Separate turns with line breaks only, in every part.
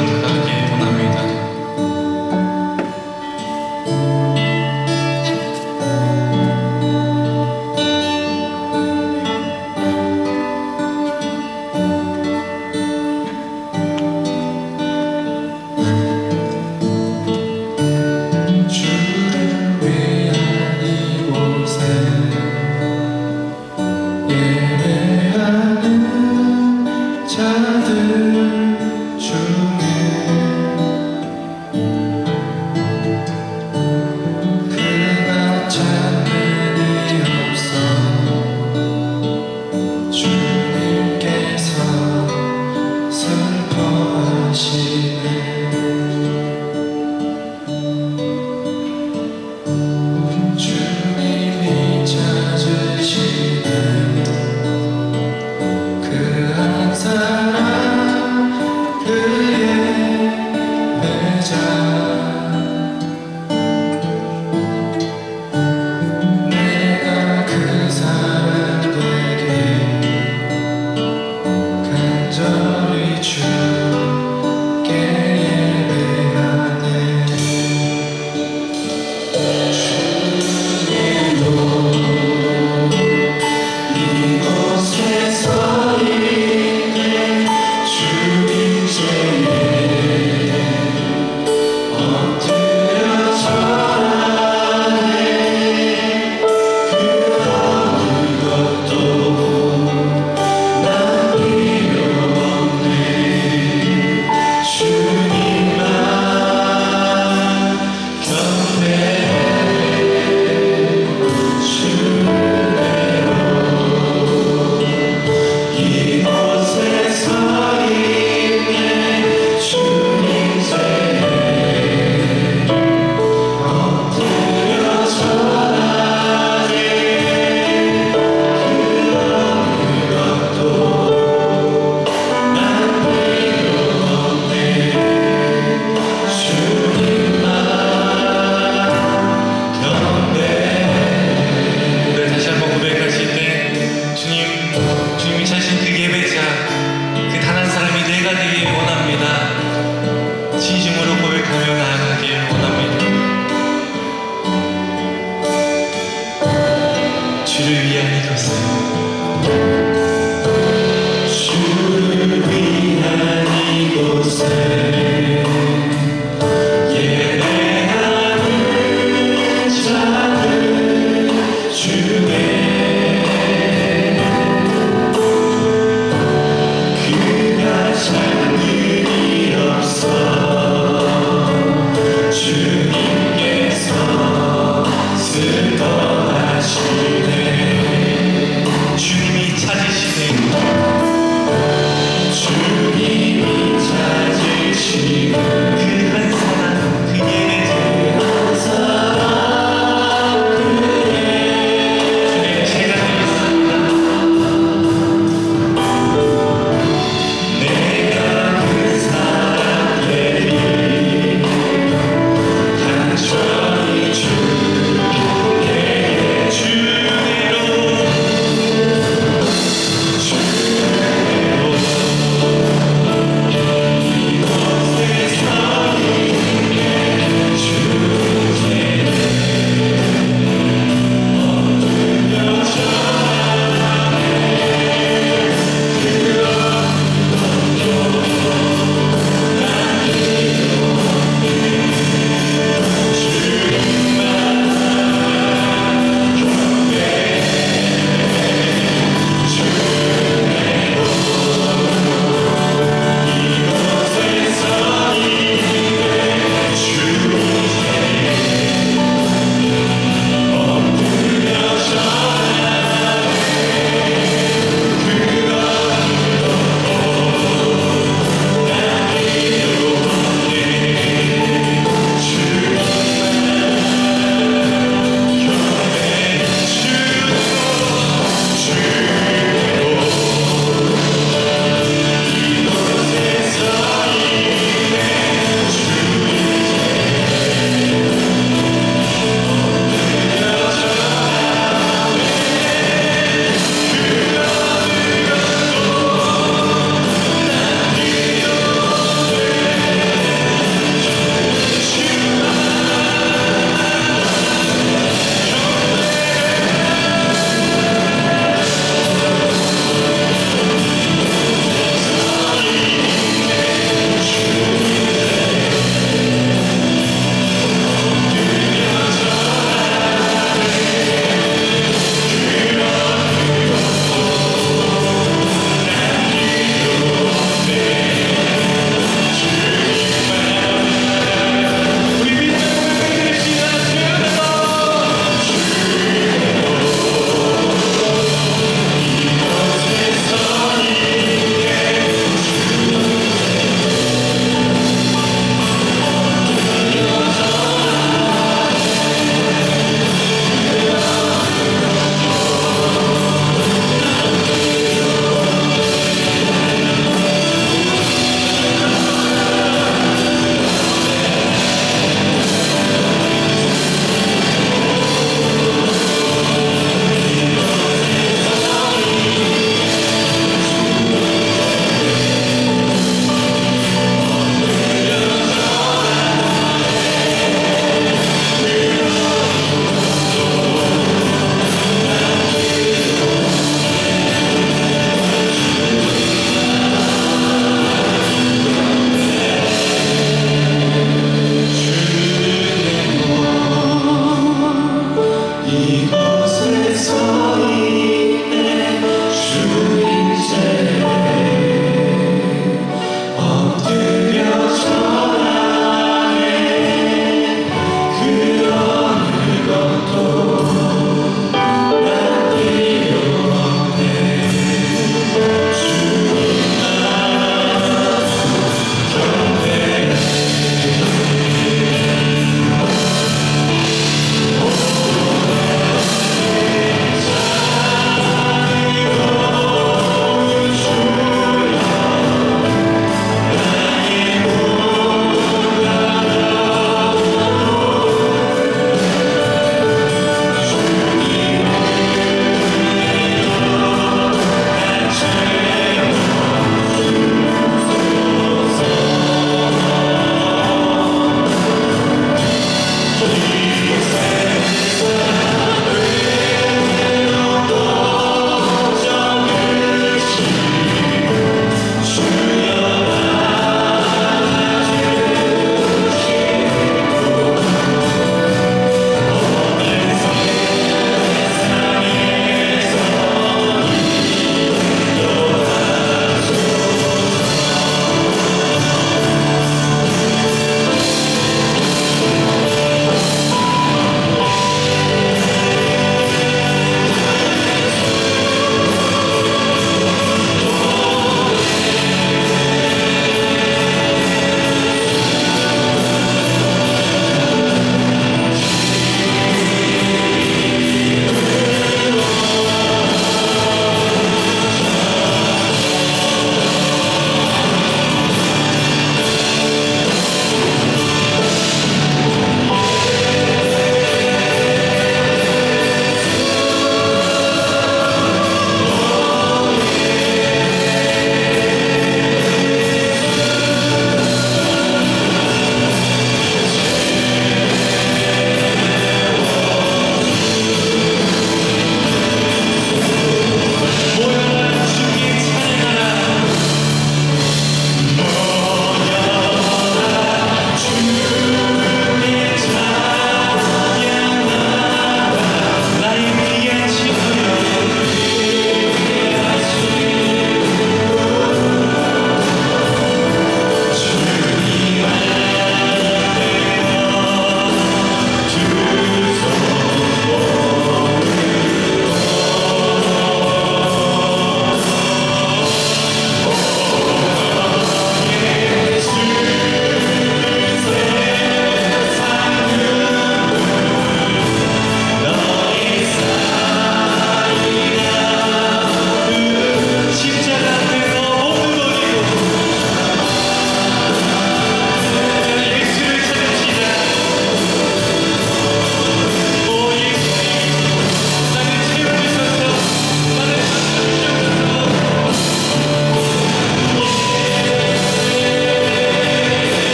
진심으로 다가가길 원합니다.
주님이 찾으시는 그 한 사람 그의 배자 내가 그 사람 되게 간절히 주께 예배하네.
주님이 찾으신 그 예배자, 그 단 한 사람이 내가 되길 원합니다. 진심으로 고백하며 나아가길 원합니다. 주를 위한 이것은
주를 위한 이곳에 예배하는 자들 중에 장르이 없어 주님께서 슬퍼하시네.
주님이 찾으시는
주님이 찾으시는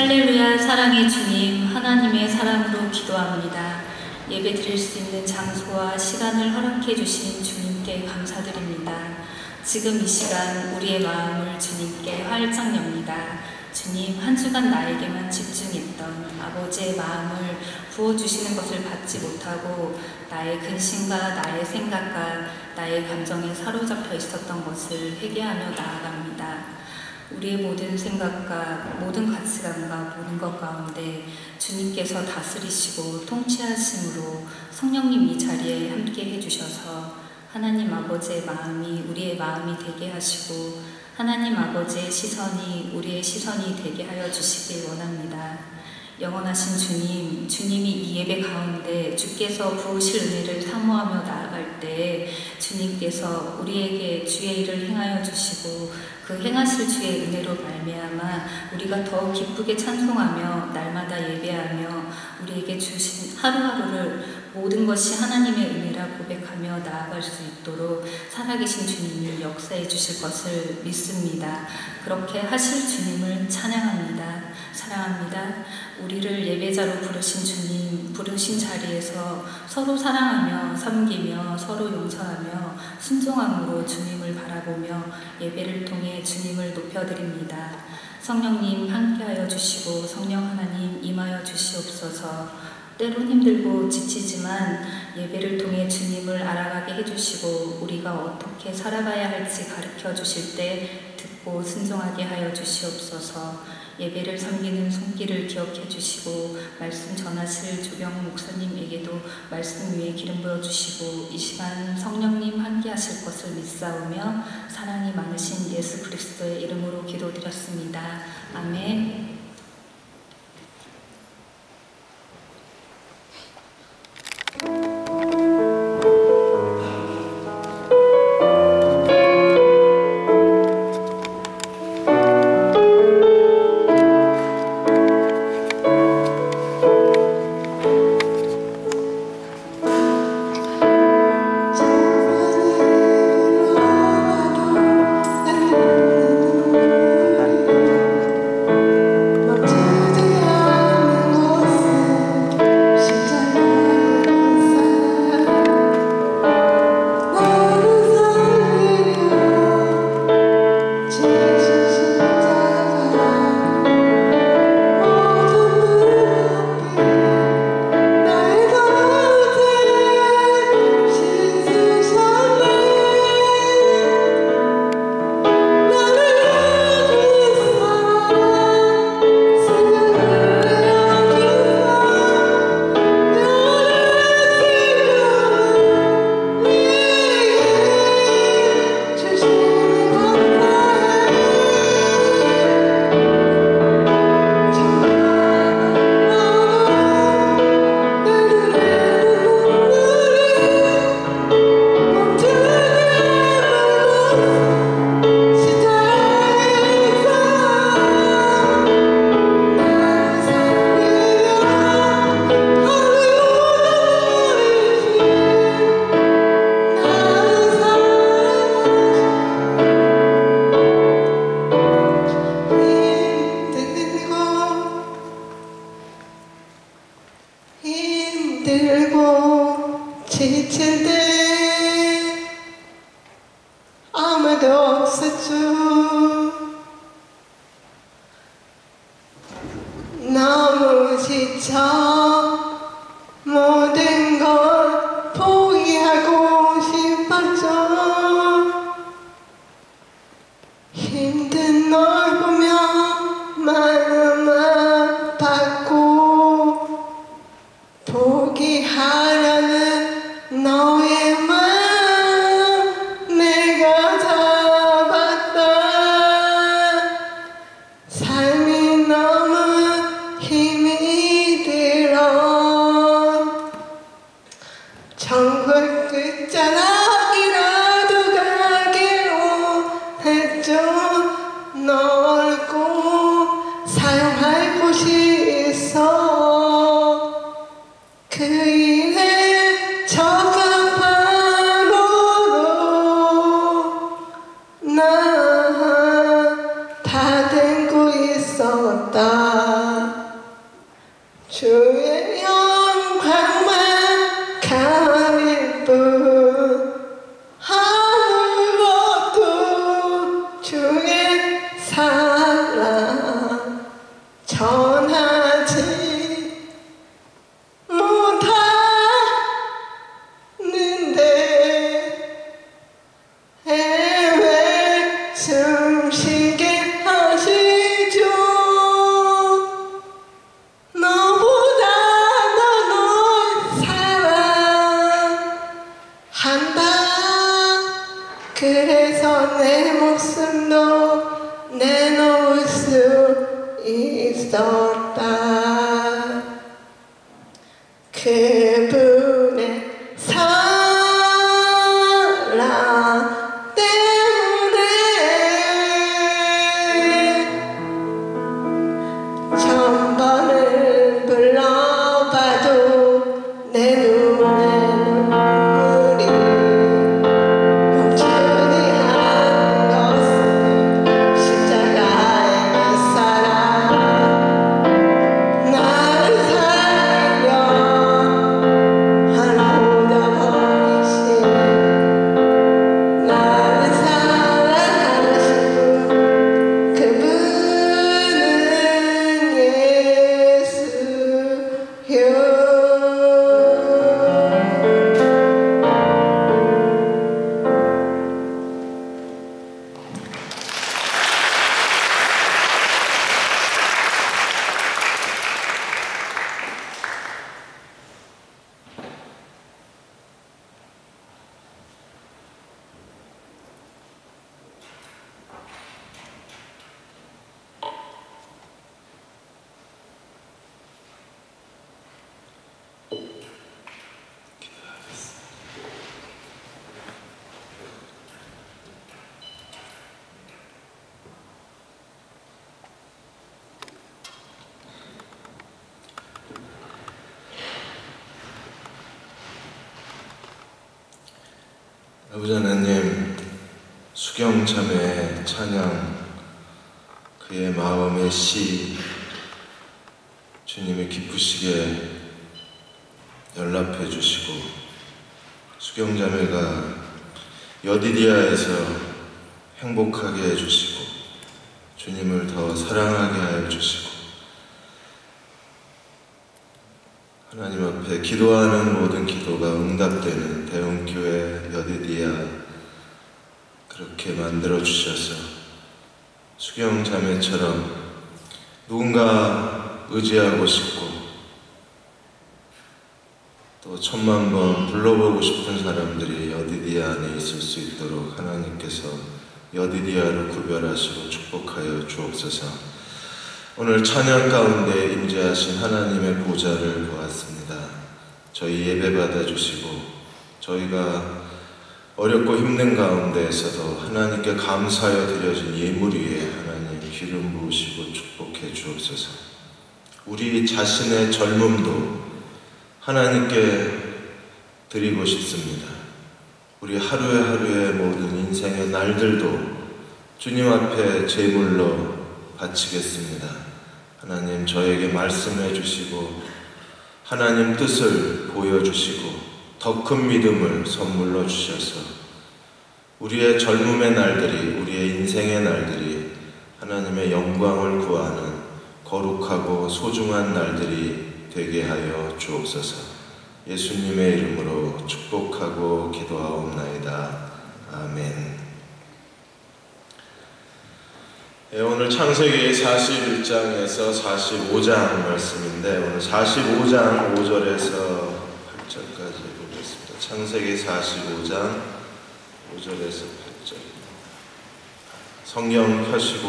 할렐루야 사랑의 주님, 하나님의 사랑으로 기도합니다. 예배 드릴 수 있는 장소와 시간을 허락해 주신 주님께 감사드립니다. 지금 이 시간 우리의 마음을 주님께 활짝 엽니다. 주님, 한 주간 나에게만 집중했던 아버지의 마음을 부어주시는 것을 받지 못하고 나의 근심과 나의 생각과 나의 감정에 사로잡혀 있었던 것을 회개하며 나아갑니다. 우리의 모든 생각과 모든 가치관과 모든 것 가운데 주님께서 다스리시고 통치하심으로 성령님 이 자리에 함께 해주셔서 하나님 아버지의 마음이 우리의 마음이 되게 하시고 하나님 아버지의 시선이 우리의 시선이 되게 하여 주시길 원합니다. 영원하신 주님, 주님이 이 예배 가운데 주께서 부으실 은혜를 사모하며 나아갈 때 주님께서 우리에게 주의 일을 행하여 주시고 그 행하실 주의 은혜로 말미암아 우리가 더 기쁘게 찬송하며 날마다 예배하며 우리에게 주신 하루하루를 모든 것이 하나님의 은혜라 고백하며 나아갈 수 있도록 살아계신 주님이 역사해 주실 것을 믿습니다. 그렇게 하실 주님을 찬양합니다. 사랑합니다. 우리를 예배자로 부르신 주님, 부르신 자리에서 서로 사랑하며 섬기며 서로 용서하며 순종함으로 주님을 바라보며 예배를 통해 주님을 높여드립니다. 성령님 함께하여 주시고 성령 하나님 임하여 주시옵소서. 때론 힘들고 지치지만 예배를 통해 주님을 알아가게 해주시고 우리가 어떻게 살아가야 할지 가르쳐 주실 때 듣고 순종하게 하여 주시옵소서. 예배를 섬기는 손길을 기억해 주시고 말씀 전하실 조병 목사님에게도 말씀 위에 기름 부어 주시고 이 시간 성령님 함께 하실 것을 믿사오며 사랑이 많으신 예수 그리스도의 이름으로 기도드렸습니다. 아멘.
힘들고 지칠 때 아무도 없었죠. 너무 지쳐 모든 걸 포기하고 싶었죠. 힘든 널 보며 마음 아팠고 포기하려는 너의 마음 내가 잡았다. 삶이 너무 힘이 들어 주의 영광만 가릴 뿐 아무것도 주의 사랑 전하지 못하는데 왜 숨쉬게 하시죠. 너보다 널 사랑한다. 그래서 내 목숨도 내놓을 수 있었다. 그분의 사랑 때문에 천번을 불러봐도 내 눈에 눈물이 멈추지 않은 것은 십자가의 그 사랑 나를 살려 하나보다 버리신 나를 사랑하신 그분은 예수요.
아버지 하나님, 수경자매의 찬양, 그의 마음의 시 주님이 기쁘시게 연락해 주시고 수경자매가 여디디아에서 행복하게 해주시고 주님을 더 사랑하게 하여 주시고 하나님 앞에 기도하는 모든 기도가 응답되는 대웅교회 여디디아 그렇게 만들어 주셔서 수경자매처럼 누군가 의지하고 싶고 또 천만 번 불러보고 싶은 사람들이 여디디아 안에 있을 수 있도록 하나님께서 여디디아를 구별하시고 축복하여 주옵소서. 오늘 찬양 가운데 임재하신 하나님의 보좌를 보았습니다. 저희 예배 받아주시고 저희가 어렵고 힘든 가운데에서도 하나님께 감사하여 드려진 예물 위에 하나님 기름 부으시고 축복해 주옵소서. 우리 자신의 젊음도 하나님께 드리고 싶습니다. 우리 하루에 하루의 모든 인생의 날들도 주님 앞에 제물로 바치겠습니다. 하나님 저에게 말씀해 주시고 하나님 뜻을 보여주시고 더 큰 믿음을 선물로 주셔서 우리의 젊음의 날들이 우리의 인생의 날들이 하나님의 영광을 구하는 거룩하고 소중한 날들이 되게 하여 주옵소서. 예수님의 이름으로 축복하고 기도하옵나이다. 아멘. 오늘 창세기 41장에서 45장 말씀인데 오늘 45장 5절에서 8절까지 보겠습니다. 창세기 45장 5절에서 8절. 성경 펴시고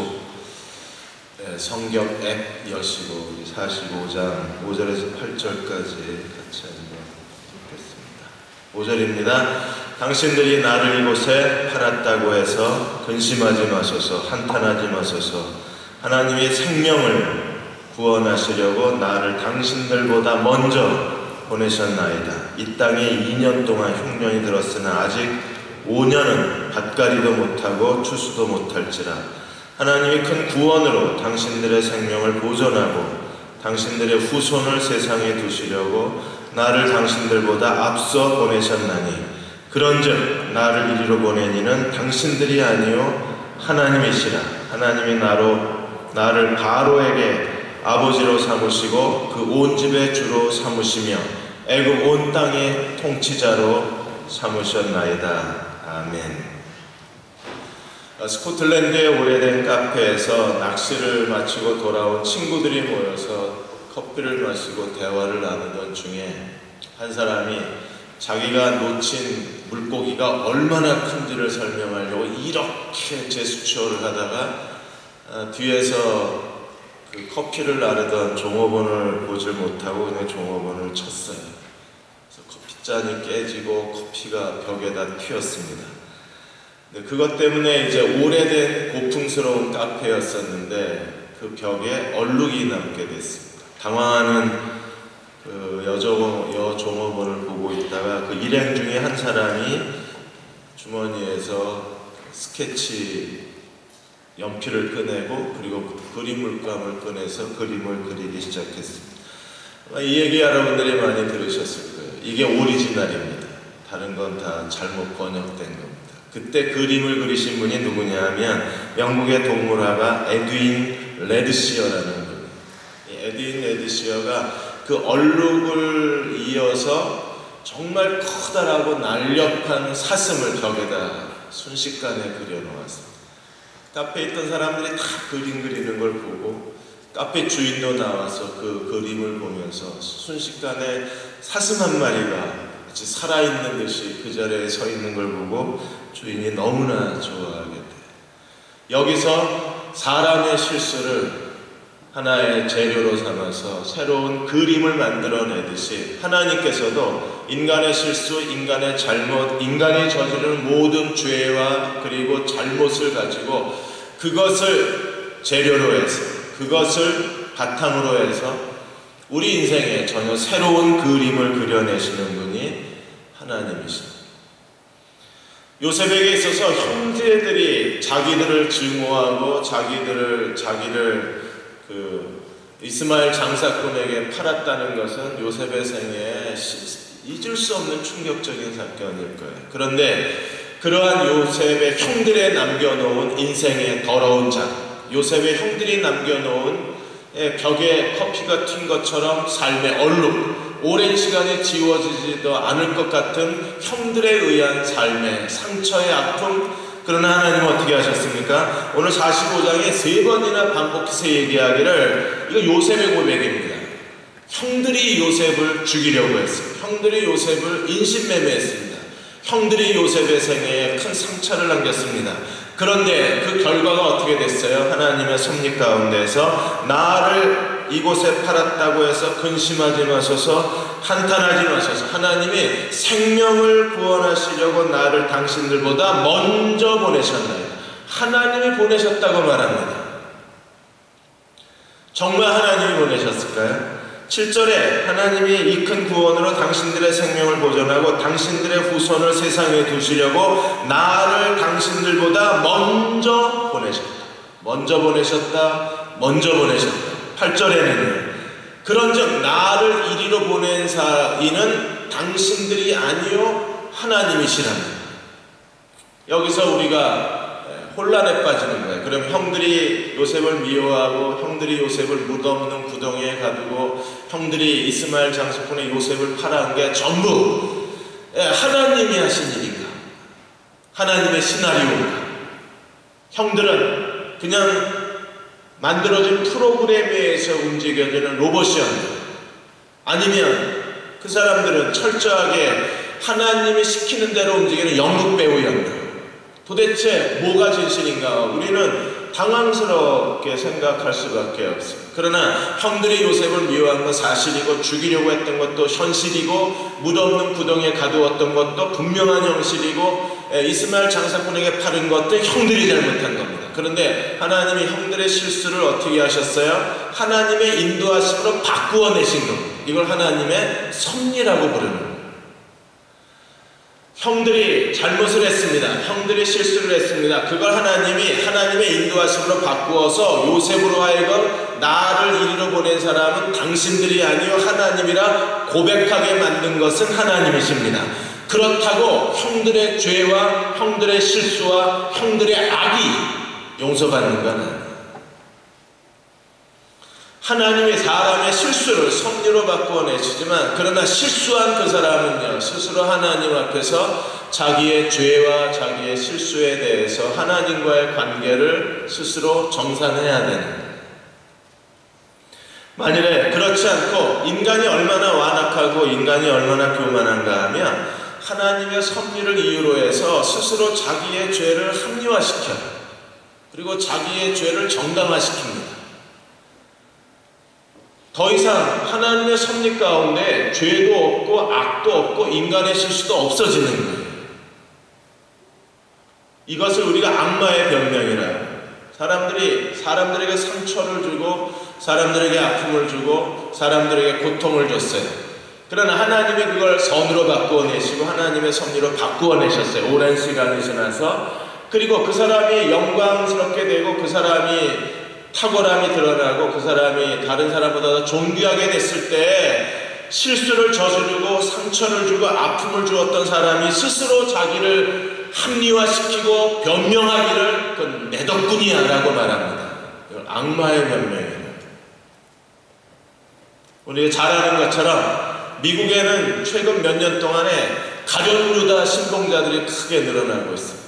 성경 앱 여시고 45장 5절에서 8절까지 같이 한번 읽겠습니다. 5절입니다. 당신들이 나를 이곳에 팔았다고 해서 근심하지 마소서. 한탄하지 마소서. 하나님이 생명을 구원하시려고 나를 당신들보다 먼저 보내셨나이다. 이 땅에 2년 동안 흉년이 들었으나 아직 5년은 밭가리도 못하고 추수도 못할지라. 하나님이 큰 구원으로 당신들의 생명을 보존하고 당신들의 후손을 세상에 두시려고 나를 당신들보다 앞서 보내셨나니 그런즉 나를 이리로 보낸 이는 당신들이 아니요 하나님이시라. 하나님이 나를 바로에게 아버지로 삼으시고 그 온 집의 주로 삼으시며 애굽 온 땅의 통치자로 삼으셨나이다. 아멘. 스코틀랜드의 오래된 카페에서 낚시를 마치고 돌아온 친구들이 모여서 커피를 마시고 대화를 나누던 중에 한 사람이 자기가 놓친 물고기가 얼마나 큰지를 설명하려고 이렇게 제스처를 하다가 뒤에서 그 커피를 나르던 종업원을 보질 못하고 그냥 종업원을 쳤어요. 그래서 커피잔이 깨지고 커피가 벽에다 튀었습니다. 그것 때문에 이제 오래된 고풍스러운 카페였었는데 그 벽에 얼룩이 남게 됐습니다. 당황하는 그 여종업원을 보고 있다가 그 일행 중에 한 사람이 주머니에서 스케치 연필을 꺼내고 그리고 그 그림 물감을 꺼내서 그림을 그리기 시작했습니다. 아마 이 얘기 여러분들이 많이 들으셨을 거예요. 이게 오리지널입니다. 다른 건 다 잘못 번역된 겁니다. 그때 그림을 그리신 분이 누구냐 하면 영국의 동물화가 에드윈 레드시어라는 분이에요. 에드윈 레드시어가 그 얼룩을 이어서 정말 커다랗고 날렵한 사슴을 벽에다 순식간에 그려놓았습니다. 카페에 있던 사람들이 다 그림 그리는 걸 보고 카페 주인도 나와서 그 그림을 보면서 순식간에 사슴 한 마리가 마치 살아있는 듯이 그 자리에 서 있는 걸 보고 주인이 너무나 좋아하게 돼요. 여기서 사람의 실수를 하나의 재료로 삼아서 새로운 그림을 만들어내듯이 하나님께서도 인간의 실수, 인간의 잘못, 인간이 저지르는 모든 죄와 그리고 잘못을 가지고 그것을 재료로 해서 그것을 바탕으로 해서 우리 인생에 전혀 새로운 그림을 그려내시는 분이 하나님이십니다. 요셉에게 있어서 형제들이 자기들을 증오하고 자기를 이스마엘 장사꾼에게 팔았다는 것은 요셉의 생애에 잊을 수 없는 충격적인 사건일 거예요. 그런데 그러한 요셉의 형들이 남겨놓은 인생의 더러운 장, 요셉의 형들이 남겨놓은 벽에 커피가 튄 것처럼 삶의 얼룩, 오랜 시간이 지워지지도 않을 것 같은 형들에 의한 삶의 상처의 아픔, 그러나 하나님은 어떻게 하셨습니까? 오늘 45장에 3번이나 반복해서 얘기하기를 이거 요셉의 고백입니다. 형들이 요셉을 죽이려고 했어요. 형들이 요셉을 인신매매했습니다. 형들이 요셉의 생애에 큰 상처를 남겼습니다. 그런데 그 결과가 어떻게 됐어요? 하나님의 섭리 가운데서 나를 이곳에 팔았다고 해서 근심하지 마소서, 한탄하지 마소서. 하나님이 생명을 구원하시려고 나를 당신들보다 먼저 보내셨나요? 하나님이 보내셨다고 말합니다. 정말 하나님이 보내셨을까요? 7절에 하나님이 이 큰 구원으로 당신들의 생명을 보존하고 당신들의 후손을 세상에 두시려고 나를 당신들보다 먼저 보내셨다. 먼저 보내셨다. 먼저 보내셨다. 8절에는요. 그런즉 나를 이리로 보낸 이는 당신들이 아니요 하나님이시랍니다. 여기서 우리가 혼란에 빠지는 거예요. 그럼 형들이 요셉을 미워하고 형들이 요셉을 무덤없는 구덩이에 가두고 형들이 이스마엘 장사꾼의 요셉을 팔아온 게 전부 하나님이 하신 일인가? 하나님의 시나리오인가? 형들은 그냥 만들어진 프로그램에 의해서 움직여지는 로봇이었는가? 아니면 그 사람들은 철저하게 하나님이 시키는 대로 움직이는 연극 배우였나? 도대체 뭐가 진실인가? 우리는 당황스럽게 생각할 수밖에 없어요. 그러나 형들이 요셉을 미워한 건 사실이고 죽이려고 했던 것도 현실이고 무덤없는 구덩이에 가두었던 것도 분명한 현실이고 이스마엘 장사꾼에게 팔은 것도 형들이 잘못한 겁니다. 그런데 하나님이 형들의 실수를 어떻게 하셨어요? 하나님의 인도하심으로 바꾸어내신 겁니다. 이걸 하나님의 섭리라고 부르는 거예요. 형들이 잘못을 했습니다. 형들이 실수를 했습니다. 그걸 하나님이 하나님의 인도하심으로 바꾸어서 요셉으로 하여금 나를 이리로 보낸 사람은 당신들이 아니요 하나님이라 고백하게 만든 것은 하나님이십니다. 그렇다고 형들의 죄와 형들의 실수와 형들의 악이 용서받는 건 아니에요. 하나님이 사람의 실수를 섭리로 바꾸어내시지만 그러나 실수한 그 사람은요 스스로 하나님 앞에서 자기의 죄와 자기의 실수에 대해서 하나님과의 관계를 스스로 정산해야 되는 거예요. 만일에 그렇지 않고 인간이 얼마나 완악하고 인간이 얼마나 교만한가 하면 하나님의 섭리를 이유로 해서 스스로 자기의 죄를 합리화시켜요. 그리고 자기의 죄를 정당화시킵니다. 더 이상 하나님의 섭리 가운데 죄도 없고 악도 없고 인간의 실수도 없어지는 거예요. 이것을 우리가 악마의 변명이라고. 사람들에게 상처를 주고 사람들에게 아픔을 주고 사람들에게 고통을 줬어요. 그러나 하나님이 그걸 선으로 바꾸어내시고 하나님의 섭리로 바꾸어내셨어요. 오랜 시간이 지나서. 그리고 그 사람이 영광스럽게 되고 그 사람이 탁월함이 드러나고 그 사람이 다른 사람보다 더 존귀하게 됐을 때 실수를 저지르고 상처를 주고 아픔을 주었던 사람이 스스로 자기를 합리화시키고 변명하기를 그건 내 덕분이야 라고 말합니다. 이건 악마의 변명이에요. 우리가 잘 아는 것처럼 미국에는 최근 몇 년 동안에 가룟유다 신봉자들이 크게 늘어나고 있습니다.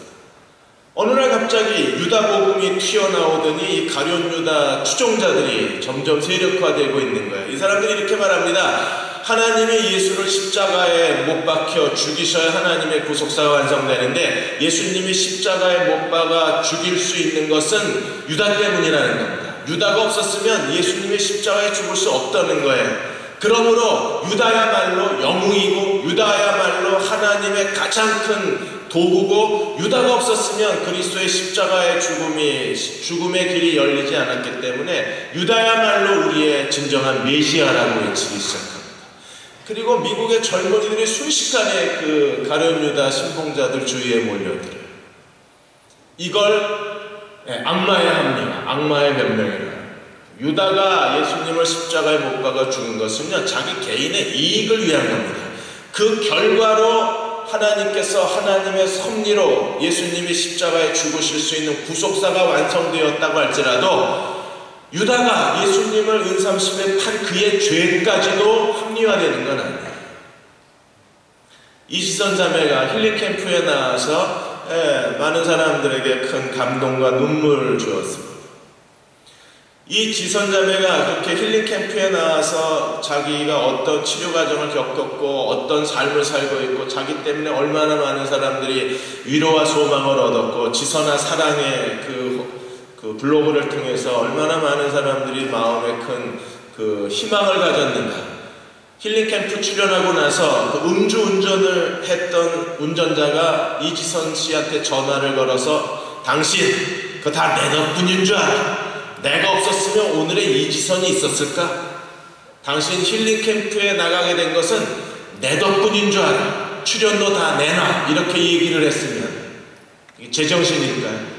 어느 날 갑자기 유다복음이 튀어나오더니 이 가룟유다 추종자들이 점점 세력화되고 있는 거예요. 이 사람들이 이렇게 말합니다. 하나님이 예수를 십자가에 못 박혀 죽이셔야 하나님의 구속사가 완성되는데 예수님이 십자가에 못 박아 죽일 수 있는 것은 유다 때문이라는 겁니다. 유다가 없었으면 예수님이 십자가에 죽을 수 없다는 거예요. 그러므로 유다야말로 영웅이고 유다야말로 하나님의 가장 큰 도구고 유다가 없었으면 그리스도의 십자가의 죽음의 길이 열리지 않았기 때문에 유다야말로 우리의 진정한 메시아라고 외치기 시작합니다. 그리고 미국의 젊은이들이 순식간에 그 가룟유다 신봉자들 주위에 몰려들어요. 이걸 악마의 합리화, 악마의 변명이라. 유다가 예수님을 십자가에 못 박아 죽은 것은요 자기 개인의 이익을 위한 겁니다. 그 결과로 하나님께서 하나님의 섭리로 예수님이 십자가에 죽으실 수 있는 구속사가 완성되었다고 할지라도 유다가 예수님을 은삼십에 판 그의 죄까지도 합리화되는 건 아니에요. 이시선 자매가 힐링 캠프에 나와서 많은 사람들에게 큰 감동과 눈물을 주었습니다. 이 지선자매가 그렇게 힐링 캠프에 나와서 자기가 어떤 치료 과정을 겪었고 어떤 삶을 살고 있고 자기 때문에 얼마나 많은 사람들이 위로와 소망을 얻었고 지선아 사랑의 그 블로그를 통해서 얼마나 많은 사람들이 마음에 큰 그 희망을 가졌는가. 힐링 캠프 출연하고 나서 그 음주운전을 했던 운전자가 이지선 씨한테 전화를 걸어서 당신 그거 다 내 덕분인 줄 알아. 내가 없었으면 오늘의 이지선이 있었을까? 당신 힐링 캠프에 나가게 된 것은 내 덕분인 줄 알아. 출연료 다 내놔. 이렇게 얘기를 했으면 이게 제정신일까요?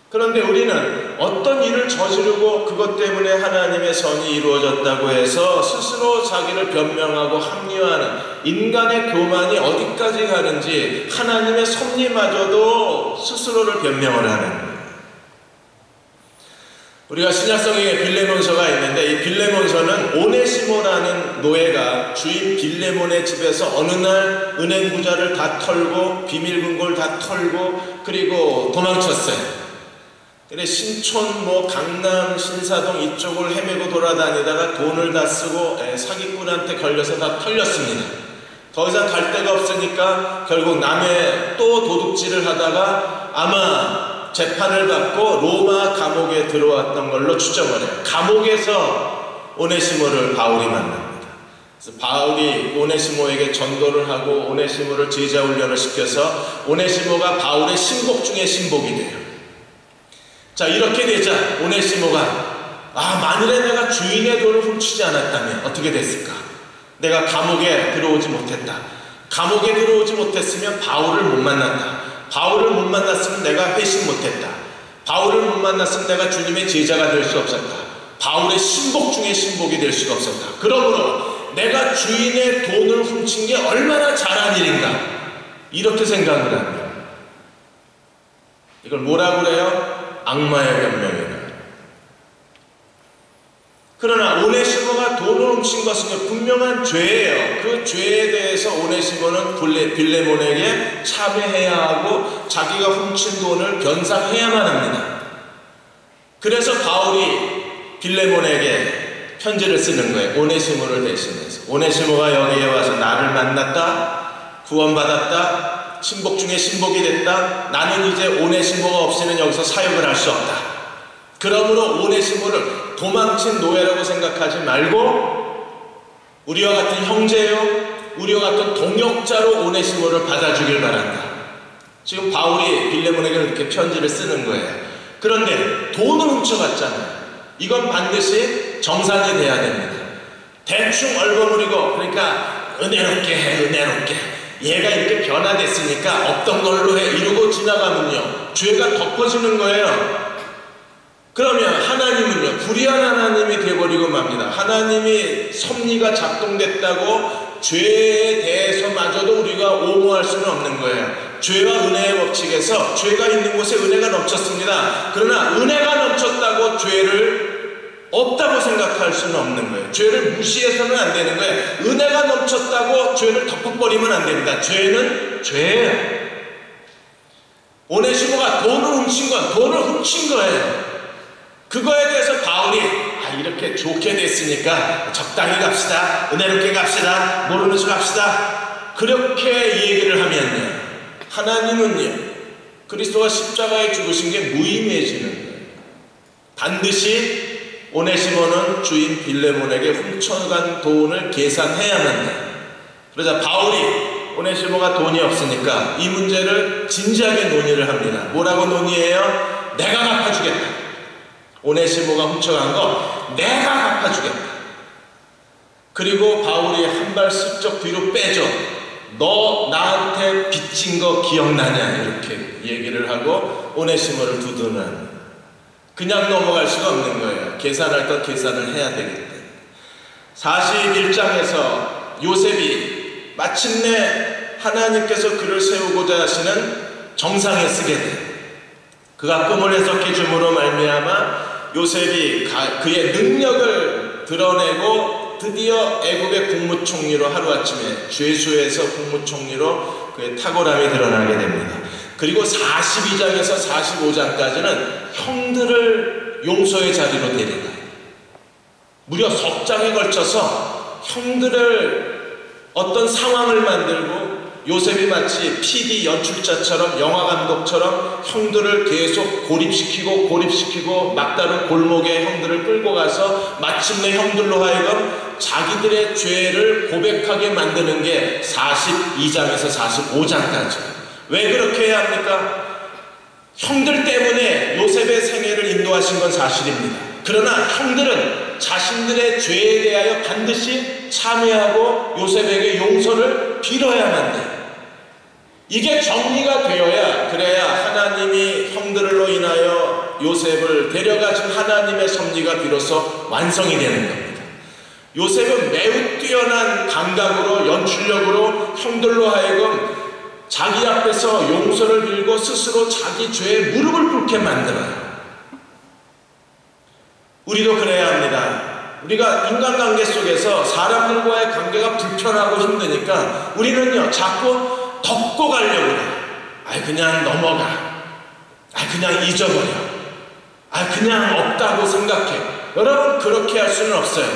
그런데 우리는 어떤 일을 저지르고 그것 때문에 하나님의 선이 이루어졌다고 해서 스스로 자기를 변명하고 합리화하는 인간의 교만이 어디까지 가는지 하나님의 섭리마저도 스스로를 변명을 하는 거예요. 우리가 신약성경에 빌레몬서가 있는데 이 빌레몬서는 오네시모라는 노예가 주인 빌레몬의 집에서 어느 날 은행 부자를 다 털고 비밀 금고를 다 털고 그리고 도망쳤어요. 근데 신촌 강남 신사동 이쪽을 헤매고 돌아다니다가 돈을 다 쓰고 사기꾼한테 걸려서 다 털렸습니다. 더 이상 갈 데가 없으니까 결국 남해 또 도둑질을 하다가 아마 재판을 받고 로마 감옥에 들어왔던 걸로 추정을 해요. 감옥에서 오네시모를 바울이 만납니다. 그래서 바울이 오네시모에게 전도를 하고 오네시모를 제자 훈련을 시켜서 오네시모가 바울의 신복 중에 신복이 돼요. 자, 이렇게 되자 오네시모가 만일에 내가 주인의 돈을 훔치지 않았다면 어떻게 됐을까? 내가 감옥에 들어오지 못했다. 감옥에 들어오지 못했으면 바울을 못 만났다. 바울을 못 만났으면 내가 회심 못했다. 바울을 못 만났으면 내가 주님의 제자가 될 수 없었다. 바울의 신복 중에 신복이 될 수가 없었다. 그러므로 내가 주인의 돈을 훔친 게 얼마나 잘한 일인가, 이렇게 생각을 합니다. 이걸 뭐라고 그래요? 악마의 변명이다. 그러나 오네시모가 돈을 훔친 것은 분명한 죄예요. 그 죄에 대해서 오네시모는 빌레몬에게 참회해야 하고 자기가 훔친 돈을 변상해야만 합니다. 그래서 바울이 빌레몬에게 편지를 쓰는 거예요. 오네시모를 대신해서. 오네시모가 여기에 와서 나를 만났다, 구원받았다, 신복 중에 신복이 됐다. 나는 이제 오네시모가 없이는 여기서 사역을 할 수 없다. 그러므로 오네시모를 도망친 노예라고 생각하지 말고 우리와 같은 형제요, 우리와 같은 동역자로 오네시모를 받아주길 바란다. 지금 바울이 빌레몬에게 이렇게 편지를 쓰는 거예요. 그런데 돈을 훔쳐갔잖아요. 이건 반드시 정산이 돼야 됩니다. 대충 얼버무리고, 그러니까 은혜롭게 해, 은혜롭게. 얘가 이렇게 변화됐으니까 없던 걸로 해, 이러고 지나가면요, 죄가 덮어지는 거예요. 그러면 하나님은요, 불의한 하나님이 되어버리고 맙니다. 하나님이 섭리가 작동됐다고 죄에 대해서마저도 우리가 옹호할 수는 없는 거예요. 죄와 은혜의 법칙에서 죄가 있는 곳에 은혜가 넘쳤습니다. 그러나 은혜가 넘쳤다고 죄를 없다고 생각할 수는 없는 거예요. 죄를 무시해서는 안 되는 거예요. 은혜가 넘쳤다고 죄를 덮어버리면 안 됩니다. 죄는 죄예요. 오네시모가 돈을 훔친 건 돈을 훔친 거예요. 그거에 대해서 바울이 이렇게 좋게 됐으니까 적당히 갑시다, 은혜롭게 갑시다, 모르는 척 합시다, 그렇게 얘기를 하면요, 하나님은요, 그리스도가 십자가에 죽으신 게 무의미해지는 거예요. 반드시 오네시모는 주인 빌레몬에게 훔쳐간 돈을 계산해야만 해요. 그러자 바울이 오네시모가 돈이 없으니까 이 문제를 진지하게 논의를 합니다. 뭐라고 논의해요? 내가 갚아주겠다. 오네시모가 훔쳐간 거 내가 갚아주겠다. 그리고 바울이 한 발 슬쩍 뒤로 빼줘. 너 나한테 빚진 거 기억나냐, 이렇게 얘기를 하고 오네시모를 두둔합니다. 그냥 넘어갈 수가 없는 거예요. 계산할 건 계산을 해야 되기 때문에. 41장에서 요셉이 마침내 하나님께서 그를 세우고자 하시는 정상에 쓰게 돼요. 그가 꿈을 해석해 줌으로 말미암아 요셉이 그의 능력을 드러내고 드디어 애굽의 국무총리로, 하루아침에 죄수에서 국무총리로 그의 탁월함이 드러나게 됩니다. 그리고 42장에서 45장까지는 형들을 용서의 자리로 데려가요. 무려 석 장에 걸쳐서 형들을 어떤 상황을 만들고, 요셉이 마치 PD 연출자처럼, 영화 감독처럼 형들을 계속 고립시키고 막다른 골목에 형들을 끌고 가서 마침내 형들로 하여금 자기들의 죄를 고백하게 만드는 게 42장에서 45장까지. 왜 그렇게 해야 합니까? 형들 때문에 요셉의 생애를 인도하신 건 사실입니다. 그러나 형들은 자신들의 죄에 대하여 반드시 참회하고 요셉에게 용서를 빌어야만 돼요. 이게 정리가 되어야, 그래야 하나님이 형들로 인하여 요셉을 데려가신 하나님의 섭리가 비로소 완성이 되는 겁니다. 요셉은 매우 뛰어난 감각으로, 연출력으로 형들로 하여금 자기 앞에서 용서를 빌고 스스로 자기 죄에 무릎을 꿇게 만들어요. 우리도 그래야 합니다. 우리가 인간관계 속에서 사람들과의 관계가 불편하고 힘드니까 우리는요, 자꾸 덮고 가려고 해요. 그냥 넘어가. 그냥 잊어버려. 그냥 없다고 생각해. 여러분, 그렇게 할 수는 없어요.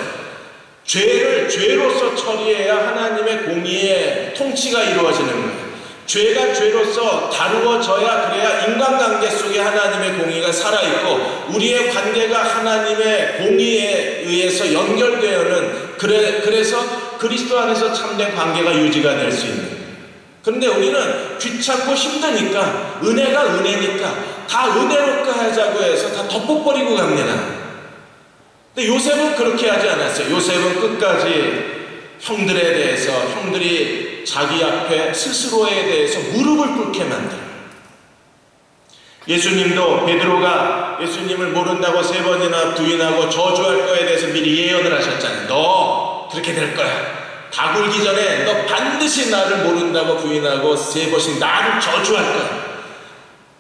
죄를 죄로서 처리해야 하나님의 공의의 통치가 이루어지는 거예요. 죄가 죄로서 다루어져야, 그래야 인간관계 속에 하나님의 공의가 살아있고 우리의 관계가 하나님의 공의에 의해서 연결되어는, 그래서 그리스도 안에서 참된 관계가 유지가 될 수 있는 거예요. 그런데 우리는 귀찮고 힘드니까, 은혜가 은혜니까 다 은혜롭게 하자고 해서 다 덮어버리고 갑니다. 근데 요셉은 그렇게 하지 않았어요. 요셉은 끝까지 형들에 대해서, 형들이 자기 앞에 스스로에 대해서 무릎을 꿇게 만들어요. 예수님도 베드로가 예수님을 모른다고 3번이나 부인하고 저주할 거에 대해서 미리 예언을 하셨잖아요. 너 그렇게 될 거야. 다 굴기 전에 너 반드시 나를 모른다고 부인하고 3번씩 나를 저주할 거야.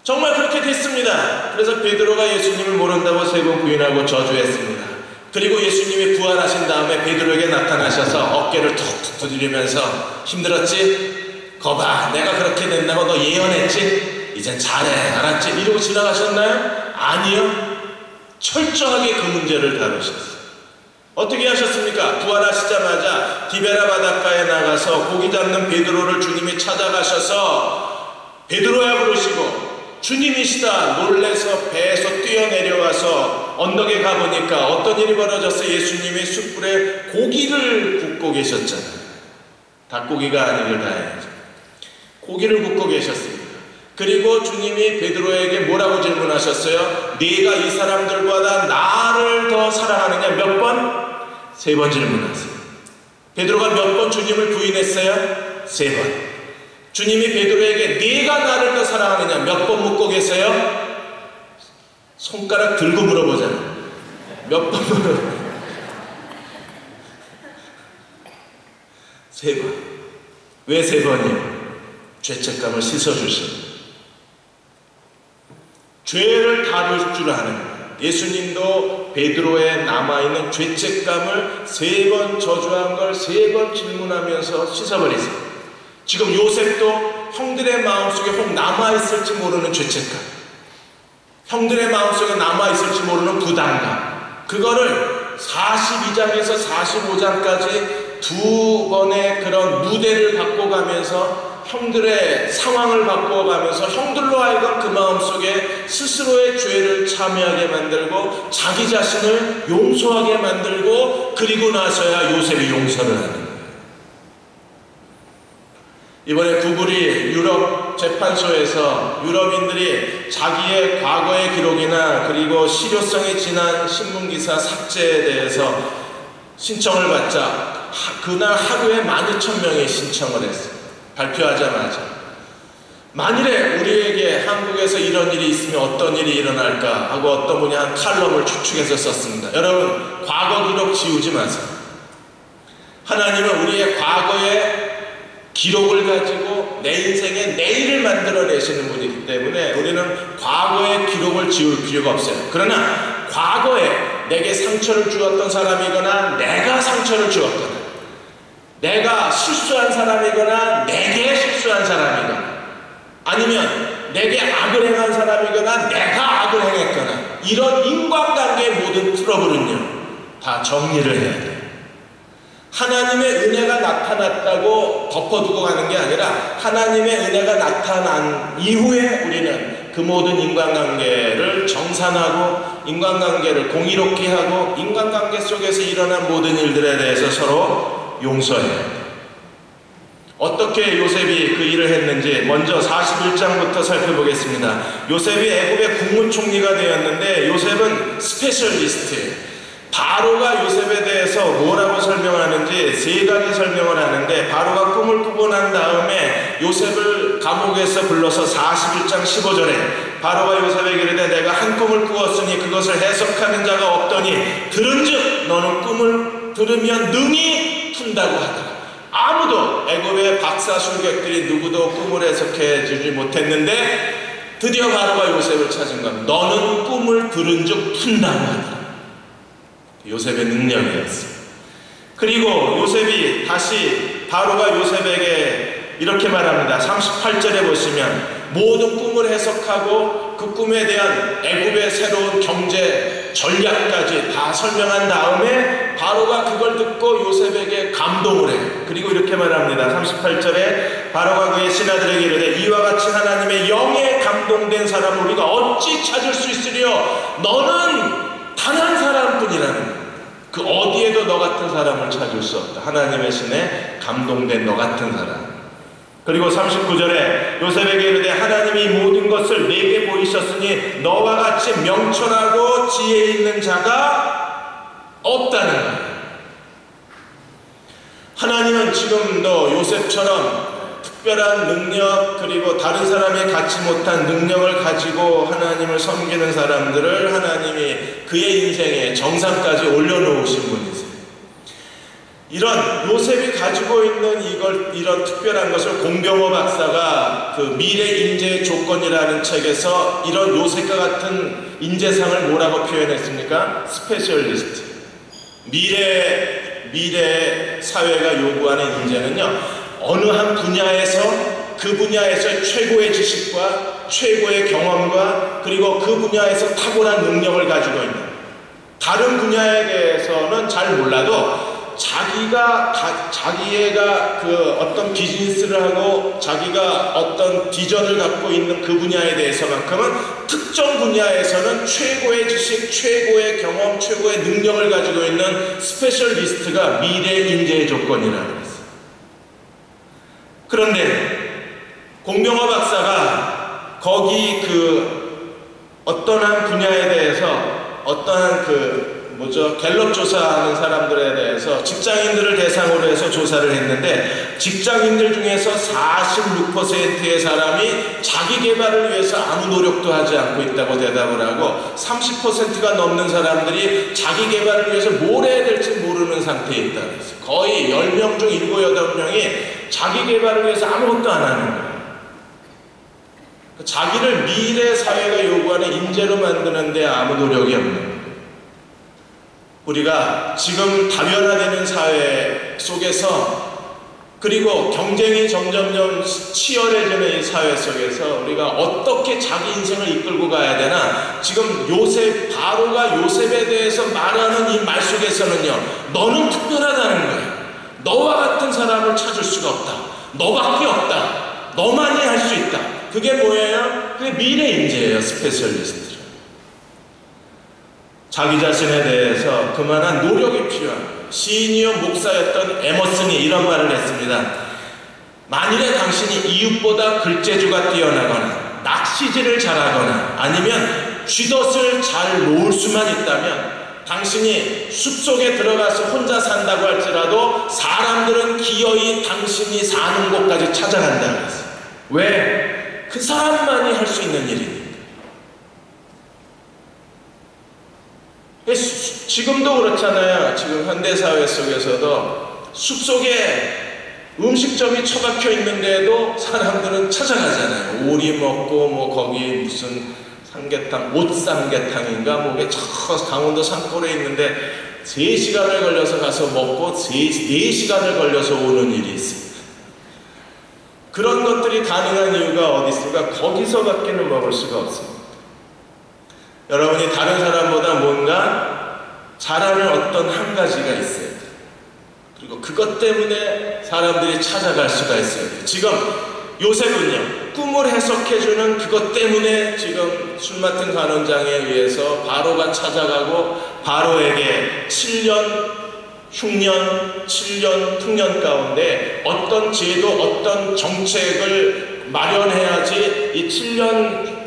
정말 그렇게 됐습니다. 그래서 베드로가 예수님을 모른다고 3번 부인하고 저주했습니다. 그리고 예수님이 부활하신 다음에 베드로에게 나타나셔서 어깨를 툭툭 두드리면서 힘들었지? 거봐, 내가 그렇게 된다고 너 예언했지? 이젠 잘해, 알았지? 이러고 지나가셨나요? 아니요. 철저하게 그 문제를 다루셨어요. 어떻게 하셨습니까? 부활하시자마자 디베라 바닷가에 나가서 고기 잡는 베드로를 주님이 찾아가셔서 베드로야 부르시고 주님이시다 놀래서 배에서 뛰어내려와서 언덕에 가보니까 어떤 일이 벌어졌어요? 예수님이 숯불에 고기를 굽고 계셨잖아요. 닭고기가 아니길 다행이죠. 고기를 굽고 계셨습니다. 그리고 주님이 베드로에게 뭐라고 질문하셨어요? 네가 이 사람들보다 나를 더 사랑하느냐? 몇 번? 3번 질문하세요. 베드로가 몇 번 주님을 부인했어요? 3번. 주님이 베드로에게 네가 나를 더 사랑하느냐? 몇 번 묻고 계세요? 손가락 들고 물어보잖아요. 몇 번 물어보세요? 3번. 왜 3번이요? 죄책감을 씻어주십니다. 죄를 다룰 줄 아는 거예요. 예수님도 베드로에 남아있는 죄책감을 3번 저주한 걸 3번 질문하면서 씻어버리세요. 지금 요셉도 형들의 마음속에 혹 남아있을지 모르는 죄책감, 형들의 마음속에 남아있을지 모르는 부담감, 그거를 42장에서 45장까지 2번의 그런 무대를 바꿔가면서 형들의 상황을 바꿔가면서 형들로 하여금 그 마음속에 스스로의 죄를 참여하게 만들고 자기 자신을 용서하게 만들고 그리고 나서야 요셉이 용서를 하는 거예요. 이번에 구글이 유럽 재판소에서 유럽인들이 자기의 과거의 기록이나 그리고 실효성이 지난 신문기사 삭제에 대해서 신청을 받자 그날 하루에 12,000명이 신청을 했어요. 발표하자마자. 만일에 우리에게 한국에서 이런 일이 있으면 어떤 일이 일어날까 하고 어떤 분이 한 칼럼을 추측해서 썼습니다. 여러분, 과거 기록 지우지 마세요. 하나님은 우리의 과거의 기록을 가지고 내 인생의 내일을 만들어내시는 분이기 때문에 우리는 과거의 기록을 지울 필요가 없어요. 그러나 과거에 내게 상처를 주었던 사람이거나 내가 상처를 주었거나 내가 실수한 사람이거나 내게 실수한 사람이거나 아니면 내게 악을 행한 사람이거나 내가 악을 행했거나 이런 인간관계의 모든 트러블은요 다 정리를 해야 돼요. 하나님의 은혜가 나타났다고 덮어두고 가는 게 아니라 하나님의 은혜가 나타난 이후에 우리는 그 모든 인간관계를 정산하고 인간관계를 공의롭게 하고 인간관계 속에서 일어난 모든 일들에 대해서 서로 용서해야 돼요. 어떻게 요셉이 그 일을 했는지 먼저 41장부터 살펴보겠습니다. 요셉이 애굽의 국무총리가 되었는데 요셉은 스페셜리스트예요. 바로가 요셉에 대해서 뭐라고 설명하는지 3가지 설명을 하는데 바로가 꿈을 꾸고 난 다음에 요셉을 감옥에서 불러서 41장 15절에 바로가 요셉에게 이르되 내가 한 꿈을 꾸었으니 그것을 해석하는 자가 없더니 들은즉 너는 꿈을 들으면 능히 푼다고 하더라. 아무도 애굽의 박사술객들이 누구도 꿈을 해석해 주지 못했는데 드디어 바로가 요셉을 찾은 것. 너는 꿈을 들은즉 푼다고 하더라. 요셉의 능력이었어요. 그리고 요셉이 다시 바로가 요셉에게 이렇게 말합니다. 38절에 보시면 모든 꿈을 해석하고 그 꿈에 대한 애굽의 새로운 경제 전략까지 다 설명한 다음에 바로가 그걸 듣고 요셉에게 감동을 해요. 그리고 이렇게 말합니다. 38절에 바로가 그의 신하들에게 이르되 이와 같이 하나님의 영에 감동된 사람을 우리가 어찌 찾을 수 있으리요? 너는 단 한 사람뿐이라는 거예요. 그 어디에도 너 같은 사람을 찾을 수 없다. 하나님의 신에 감동된 너 같은 사람. 그리고 39절에 요셉에게 이르되 하나님이 모든 것을 내게 보이셨으니 너와 같이 명철하고 지혜 있는 자가 없다는 거예요. 하나님은 지금도 요셉처럼 특별한 능력 그리고 다른 사람이 갖지 못한 능력을 가지고 하나님을 섬기는 사람들을 하나님이 그의 인생의 정상까지 올려놓으신 분이세요. 이런 요셉이 가지고 있는 이런 특별한 것을 공병호 박사가 그 미래 인재의 조건이라는 책에서 이런 요셉과 같은 인재상을 뭐라고 표현했습니까? 스페셜리스트. 미래 사회가 요구하는 인재는요, 어느 한 분야에서 그 분야에서 최고의 지식과 최고의 경험과 그리고 그 분야에서 탁월한 능력을 가지고 있는, 다른 분야에 대해서는 잘 몰라도 자기가 그 어떤 비즈니스를 하고 자기가 어떤 비전을 갖고 있는 그 분야에 대해서만큼은 특정 분야에서는 최고의 지식, 최고의 경험, 최고의 능력을 가지고 있는 스페셜리스트가 미래 인재의 조건이라고 했어요. 그런데 공병호 박사가 거기 그 어떤 한 분야에 대해서 어떠한 갤럽 조사하는 사람들에 대해서 직장인들을 대상으로 해서 조사를 했는데 직장인들 중에서 46%의 사람이 자기 개발을 위해서 아무 노력도 하지 않고 있다고 대답을 하고 30%가 넘는 사람들이 자기 개발을 위해서 뭘 해야 될지 모르는 상태에 있다고 했어요. 거의 10명 중 7, 8명이 자기 개발을 위해서 아무것도 안 하는 거예요. 자기를 미래 사회가 요구하는 인재로 만드는 데 아무 노력이 없는 거예요. 우리가 지금 다변화되는 사회 속에서 그리고 경쟁이 점점점 치열해지는 이 사회 속에서 우리가 어떻게 자기 인생을 이끌고 가야 되나, 지금 바로가 요셉에 대해서 말하는 이 말 속에서는요, 너는 특별하다는 거예요. 너와 같은 사람을 찾을 수가 없다. 너밖에 없다. 너만이 할 수 있다. 그게 뭐예요? 그게 미래 인재예요. 스페셜리스트. 자기 자신에 대해서 그만한 노력이 필요한 거예요. 시니어 목사였던 에머슨이 이런 말을 했습니다. 만일에 당신이 이웃보다 글재주가 뛰어나거나 낚시질을 잘하거나 아니면 쥐덫을 잘 놓을 수만 있다면 당신이 숲속에 들어가서 혼자 산다고 할지라도 사람들은 기어이 당신이 사는 곳까지 찾아간다고 했어요. 왜? 그 사람만이 할 수 있는 일이니까. 지금도 그렇잖아요. 지금 현대사회 속에서도 숲속에 음식점이 처박혀 있는데도 사람들은 찾아가잖아요. 오리 먹고 거기 무슨 삼계탕, 옷삼계탕인가 뭐게 저 강원도 산골에 있는데 3시간을 걸려서 가서 먹고 4시간을 걸려서 오는 일이 있습니다. 그런 것들이 가능한 이유가 어디 있을까? 거기서밖에는 먹을 수가 없습니다. 여러분이 다른 사람보다 뭔가 잘하는 어떤 한 가지가 있어야 돼요. 그리고 그것 때문에 사람들이 찾아갈 수가 있어야 돼요. 지금 요셉은요, 꿈을 해석해주는 그것 때문에 지금 술 맡은 간원장에 의해서 바로가 찾아가고 바로에게 7년 흉년 가운데 어떤 제도, 어떤 정책을 마련해야지 이 7년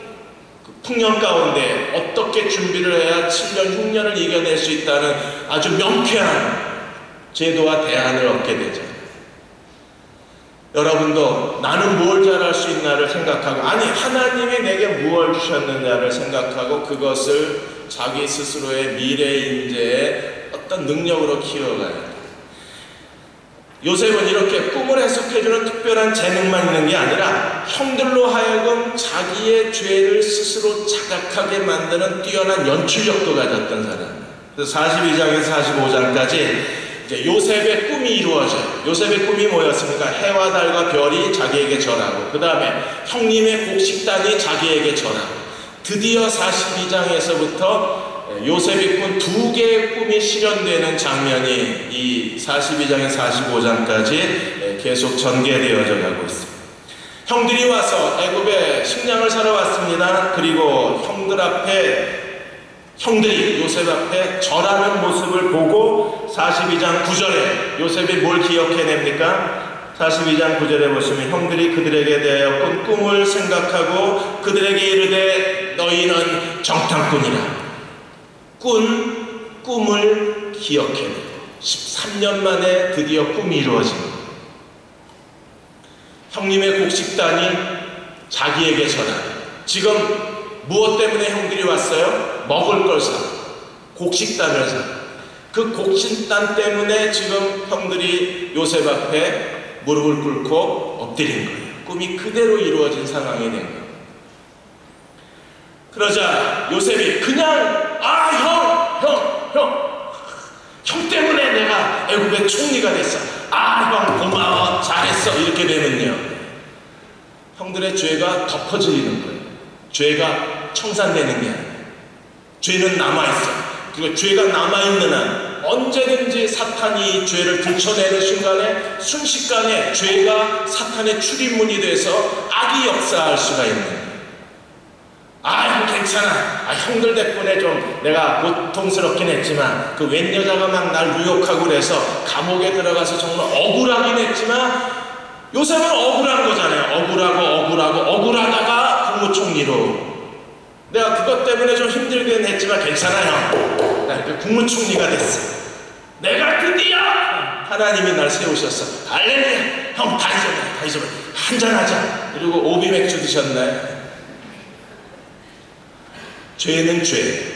풍년 가운데 어떻게 준비를 해야 7년 흉년을 이겨낼 수 있다는 아주 명쾌한 제도와 대안을 얻게 되죠. 여러분도 나는 뭘 잘할 수 있나를 생각하고, 아니 하나님이 내게 무엇을 주셨느냐를 생각하고 그것을 자기 스스로의 미래 인재의 어떤 능력으로 키워가야 돼요. 요셉은 이렇게 꿈을 해석해주는 특별한 재능만 있는 게 아니라 형들로 하여금 자기의 죄를 스스로 자각하게 만드는 뛰어난 연출력도 가졌던 사람이에요. 그래서 42장에서 45장까지 이제 요셉의 꿈이 이루어져요. 요셉의 꿈이 뭐였습니까? 해와 달과 별이 자기에게 절하고, 그 다음에 형님의 곡식단이 자기에게 절하고, 드디어 42장에서부터 요셉이 꾼 2개의 꿈이 실현되는 장면이 이 42장에서 45장까지 계속 전개되어져 가고 있습니다. 형들이 와서 애굽에 식량을 사러 왔습니다. 그리고 형들이 요셉 앞에 절하는 모습을 보고 42장 9절에 요셉이 뭘 기억해냅니까? 42장 9절에 보시면 형들이 그들에게 대하여 꾼 꿈을 생각하고 그들에게 이르되 너희는 정탐꾼이라. 꿈을 기억해내고 13년 만에 드디어 꿈이 이루어집니다. 형님의 곡식단이 자기에게 전한, 지금 무엇 때문에 형들이 왔어요? 먹을 걸 사, 곡식단을 사. 그 곡식단 때문에 지금 형들이 요셉 앞에 무릎을 꿇고 엎드린 거예요. 꿈이 그대로 이루어진 상황이 된 거예요. 그러자 요셉이 그냥 형 때문에 내가 애굽의 총리가 됐어. 형 고마워, 잘했어. 이렇게 되면요, 형들의 죄가 덮어지는 거예요. 죄가 청산되는 게 아니에요. 죄는 남아있어. 그리고 죄가 남아있는 한 언제든지 사탄이 죄를 들춰내는 순간에 순식간에 죄가 사탄의 출입문이 돼서 악이 역사할 수가 있는 거예요. 형 괜찮아. 형들 덕분에 좀 내가 고통스럽긴 했지만 그 웬 여자가 막 날 유혹하고 그래서 감옥에 들어가서 정말 억울하긴 했지만 요셉은 억울한 거잖아요. 억울하다가 국무총리로. 내가 그것 때문에 좀 힘들긴 했지만 괜찮아 형. 나 이렇게 국무총리가 됐어. 내가 드디어 하나님이 날 세우셨어. 할렐루야. 형 다 잊어버려. 한잔하자. 그리고 오비 맥주 드셨나요? 죄는 죄.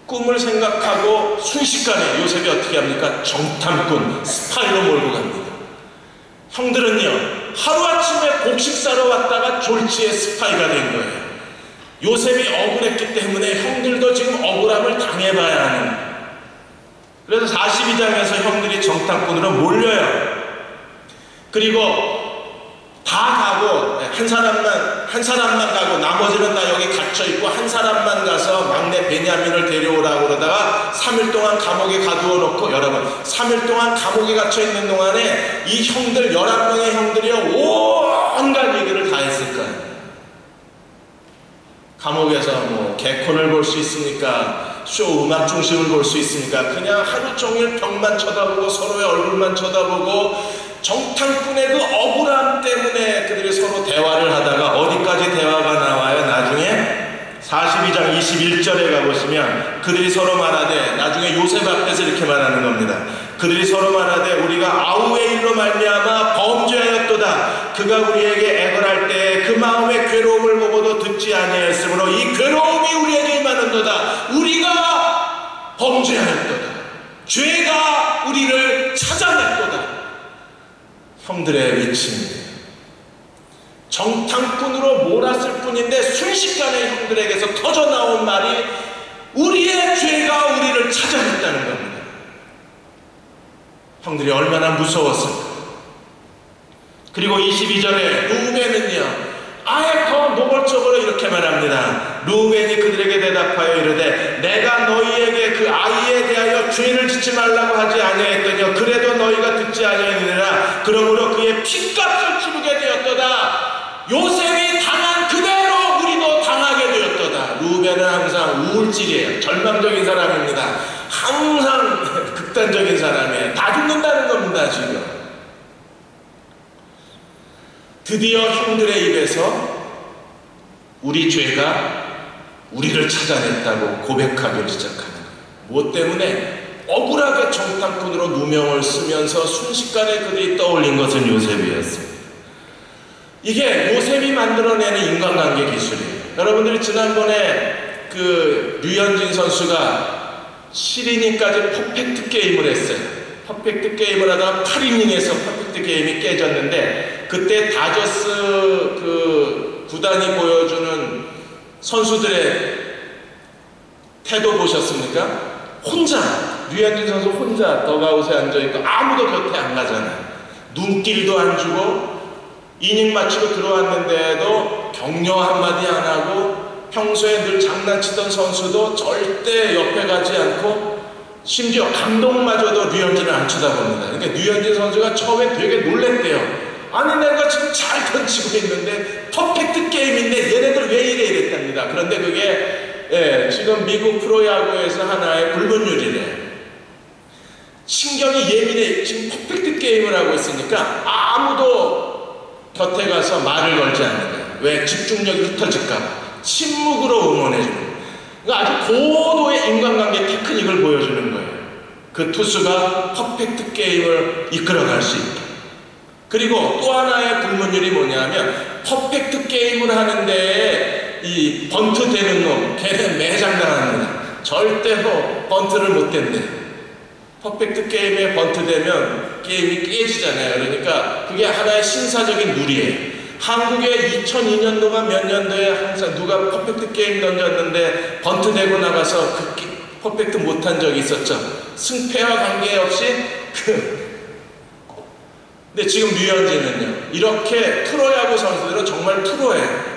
꿈을 생각하고 순식간에 요셉이 어떻게 합니까? 정탐꾼, 스파이로 몰고 갑니다. 형들은요, 하루아침에 곡식 사러 왔다가 졸지에 스파이가 된 거예요. 요셉이 억울했기 때문에 형들도 지금 억울함을 당해봐야 하는 거예요. 그래서 42장에서 형들이 정탐꾼으로 몰려요. 그리고 다 가고 한 사람만 가고 나머지는 다 여기 갇혀있고 한 사람만 가서 막내 베냐민을 데려오라고 그러다가 3일 동안 감옥에 가두어 놓고, 여러분 3일 동안 감옥에 갇혀있는 동안에 이 형들 11명의 형들이요 온갖 얘기를 다 했을 거예요. 감옥에서 뭐 개콘을 볼 수 있으니까, 쇼 음악 중심을 볼 수 있으니까 그냥 하루 종일 벽만 쳐다보고 서로의 얼굴만 쳐다보고, 정탐꾼의 그 억울함 때문에 그들이 서로 대화를 하다가 어디까지 대화가 나와요? 나중에 42장 21절에 가보시면 그들이 서로 말하되, 나중에 요셉 앞에서 이렇게 말하는 겁니다. 그들이 서로 말하되 우리가 아우의 일로 말미암아 범죄하였도다. 그가 우리에게 애걸할 때 그 마음의 괴로움을 보고도 듣지 아니하였으므로 이 괴로움이 우리에게 임하는도다. 우리가 범죄하였도다. 죄가 우리를 찾아냈도다. 형들의 위치입니다. 정탐꾼으로 몰았을 뿐인데 순식간에 형들에게서 터져나온 말이 우리의 죄가 우리를 찾아냈다는 겁니다. 형들이 얼마나 무서웠을까. 그리고 22절에 루벤은요 아예 더 노골적으로 이렇게 말합니다. 루벤이 그들에게 대답하여 이르되 내가 너희에게 그 아이에 대하여 죄를 짓지 말라고 하지 아니하였더니요 그래도 너희가 듣지 아니하니라. 그러므로 그의 핏값을 치르게 되었도다. 요셉이 당한 그대로 우리도 당하게 되었도다. 루벤은 항상 우울질이에요. 절망적인 사람입니다. 항상 극단적인 사람이에요. 다 죽는다는 겁니다. 지금 드디어 형들의 입에서 우리 죄가 우리를 찾아냈다고 고백하기 시작하는 거예요. 무엇 때문에? 억울하게 정탐꾼으로 누명을 쓰면서 순식간에 그들이 떠올린 것은 요셉이었습니다. 이게 요셉이 만들어내는 인간관계 기술이에요. 여러분들이 지난번에 그 류현진 선수가 7이닝까지 퍼펙트 게임을 했어요. 퍼펙트 게임을 하다가 8이닝에서 퍼펙트 게임이 깨졌는데, 그때 다저스 그 구단이 보여주는 선수들의 태도 보셨습니까? 혼자, 류현진 선수 혼자 더가웃에 앉아있고 아무도 곁에 안 가잖아요. 눈길도 안 주고 이닝 마치고 들어왔는데도 격려 한마디 안 하고, 평소에 늘 장난치던 선수도 절대 옆에 가지 않고, 심지어 감독마저도 류현진을 안 쳐다봅니다. 그러니까 류현진 선수가 처음에 되게 놀랬대요. 아니 내가 지금 잘 던지고 있는데 퍼펙트 게임인데 얘네들 왜 이래 이랬답니다. 그런데 그게 지금 미국 프로야구에서 하나의 불문율이래요. 신경이 예민해. 지금 퍼펙트 게임을 하고 있으니까 아무도 곁에 가서 말을 걸지 않는 거예요. 왜? 집중력이 흩어질까 봐. 침묵으로 응원해주는 거예요. 그러니까 아주 고도의 인간관계 테크닉을 보여주는 거예요. 그 투수가 퍼펙트 게임을 이끌어갈 수 있게. 그리고 또 하나의 불문율이 뭐냐면 퍼펙트 게임을 하는데 이 번트 되는 놈, 걔는 매장당합니다. 절대로 번트를 못 된대. 퍼펙트 게임에 번트 되면 게임이 깨지잖아요. 그러니까 그게 하나의 신사적인 룰이에요. 한국에 2002년도가 몇 년도에 항상 누가 퍼펙트 게임 던졌는데 번트 되고 나가서 그 퍼펙트 못한 적이 있었죠. 승패와 관계없이 근데 지금 류현진은요, 이렇게 프로야구 선수들은 정말 프로예요.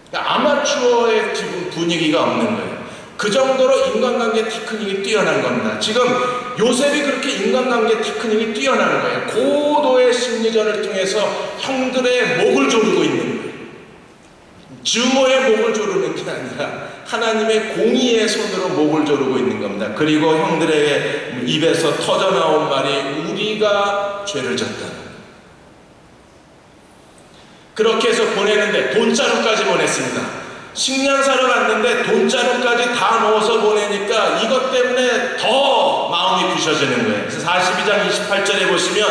그러니까 아마추어의 분위기가 없는 거예요. 그 정도로 인간관계 테크닉이 뛰어난 겁니다. 지금 요셉이 그렇게 인간관계 테크닉이 뛰어난 거예요. 고도의 심리전을 통해서 형들의 목을 조르고 있는 거예요. 증오의 목을 조르는 게 아니라 하나님의 공의의 손으로 목을 조르고 있는 겁니다. 그리고 형들의 입에서 터져나온 말이 우리가 죄를 졌다는 거예요. 그렇게 해서 보내는데 돈자루까지 보냈습니다. 식량 사러 갔는데 돈자루까지 다 넣어서 보내니까 이것 때문에 더 마음이 부셔지는 거예요. 그래서 42장 28절에 보시면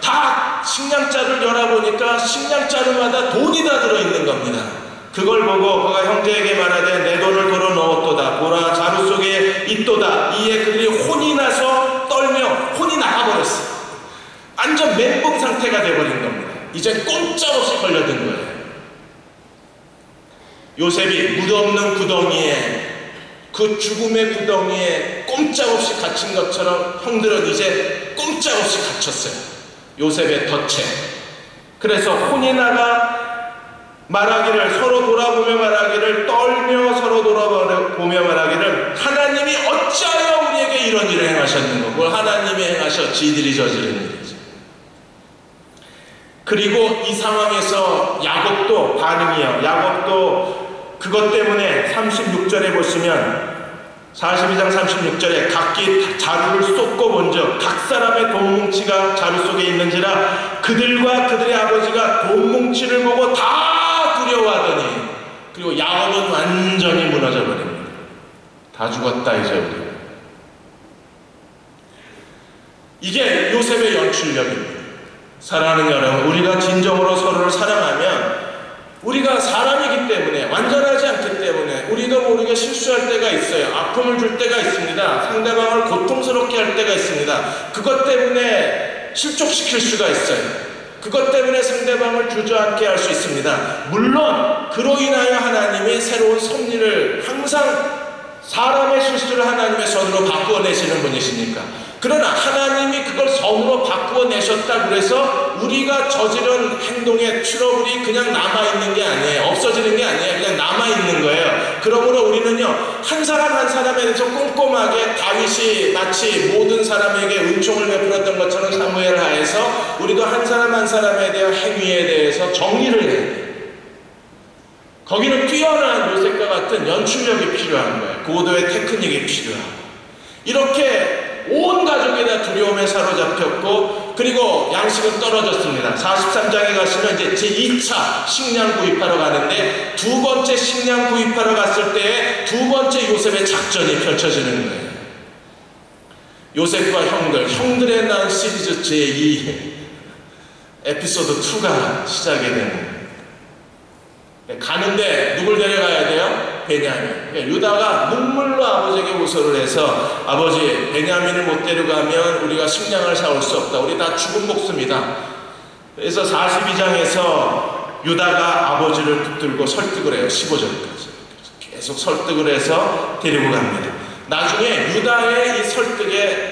다 식량자루를 열어보니까 식량자루마다 돈이 다 들어있는 겁니다. 그걸 보고 그가 형제에게 말하되 내 돈을 도로 넣었도다. 보라 자루 속에 있도다. 이에 그들이 혼이 나서 떨며 혼이 나가버렸어. 완전 멘붕 상태가 돼버린 겁니다. 이제 꼼짝없이 걸려든 거예요. 요셉이 무덤없는 구덩이에, 그 죽음의 구덩이에 꼼짝없이 갇힌 것처럼 형들은 이제 꼼짝없이 갇혔어요. 요셉의 덫에. 그래서 혼이 나가 말하기를, 서로 돌아보며 말하기를, 떨며 서로 돌아보며 말하기를, 하나님이 어찌하여 우리에게 이런 일을 행하셨는가. 뭘 하나님이 행하셔? 지들이 저지른 일이죠. 그리고 이 상황에서 야곱도 반응이에요. 야곱도 그것 때문에 36절에 보시면 42장 36절에 각기 자루를 쏟고 본즉 각 사람의 돈뭉치가 자루 속에 있는지라 그들과 그들의 아버지가 돈뭉치를 보고 다 두려워하더니, 그리고 야곱은 완전히 무너져 버립니다. 다 죽었다 이제 우리. 이게 요셉의 연출력입니다. 사랑하는 여러분, 우리가 진정으로 서로를 사랑하면 우리가 사람이기 때문에, 완전하지 않기 때문에 우리도 모르게 실수할 때가 있어요. 아픔을 줄 때가 있습니다. 상대방을 고통스럽게 할 때가 있습니다. 그것 때문에 실족시킬 수가 있어요. 그것 때문에 상대방을 주저앉게 할 수 있습니다. 물론 그로 인하여 하나님이 새로운 섭리를, 항상 사람의 실수를 하나님의 선으로 바꾸어내시는 분이시니까. 그러나 하나님이 그걸 선으로 바꾸어내셨다 그래서 우리가 저지른 행동의 트러블이 그냥 남아있는 게 아니에요. 없어지는 게 아니에요. 그냥 남아있는 거예요. 그러므로 우리는요, 한 사람 한 사람에 대해서 꼼꼼하게, 다윗이 마치 모든 사람에게 은총을 베풀었던 것처럼 사무엘 하에서 우리도 한 사람 한 사람에 대한 행위에 대해서 정리를 해야 돼요. 거기는 뛰어난 요셉과 같은 연출력이 필요한 거예요. 고도의 테크닉이 필요하고. 이렇게 온 가족이 다 두려움에 사로잡혔고, 그리고 양식은 떨어졌습니다. 43장에 가시면 이제 제2차 식량 구입하러 가는데, 두 번째 식량 구입하러 갔을 때 두 번째 요셉의 작전이 펼쳐지는 거예요. 요셉과 형들의 난 시리즈 제2 에피소드 2가 시작이 되는 거예요. 가는데 누굴 데려가야 돼요? 베냐민. 유다가 눈물로 아버지에게 호소를 해서, 아버지, 베냐민을 못 데려가면 우리가 식량을 사올 수 없다. 우리 다 죽은 목숨이다. 그래서 42장에서 유다가 아버지를 붙들고 설득을 해요. 15절까지 계속 설득을 해서 데리고 갑니다. 나중에 유다의 이 설득에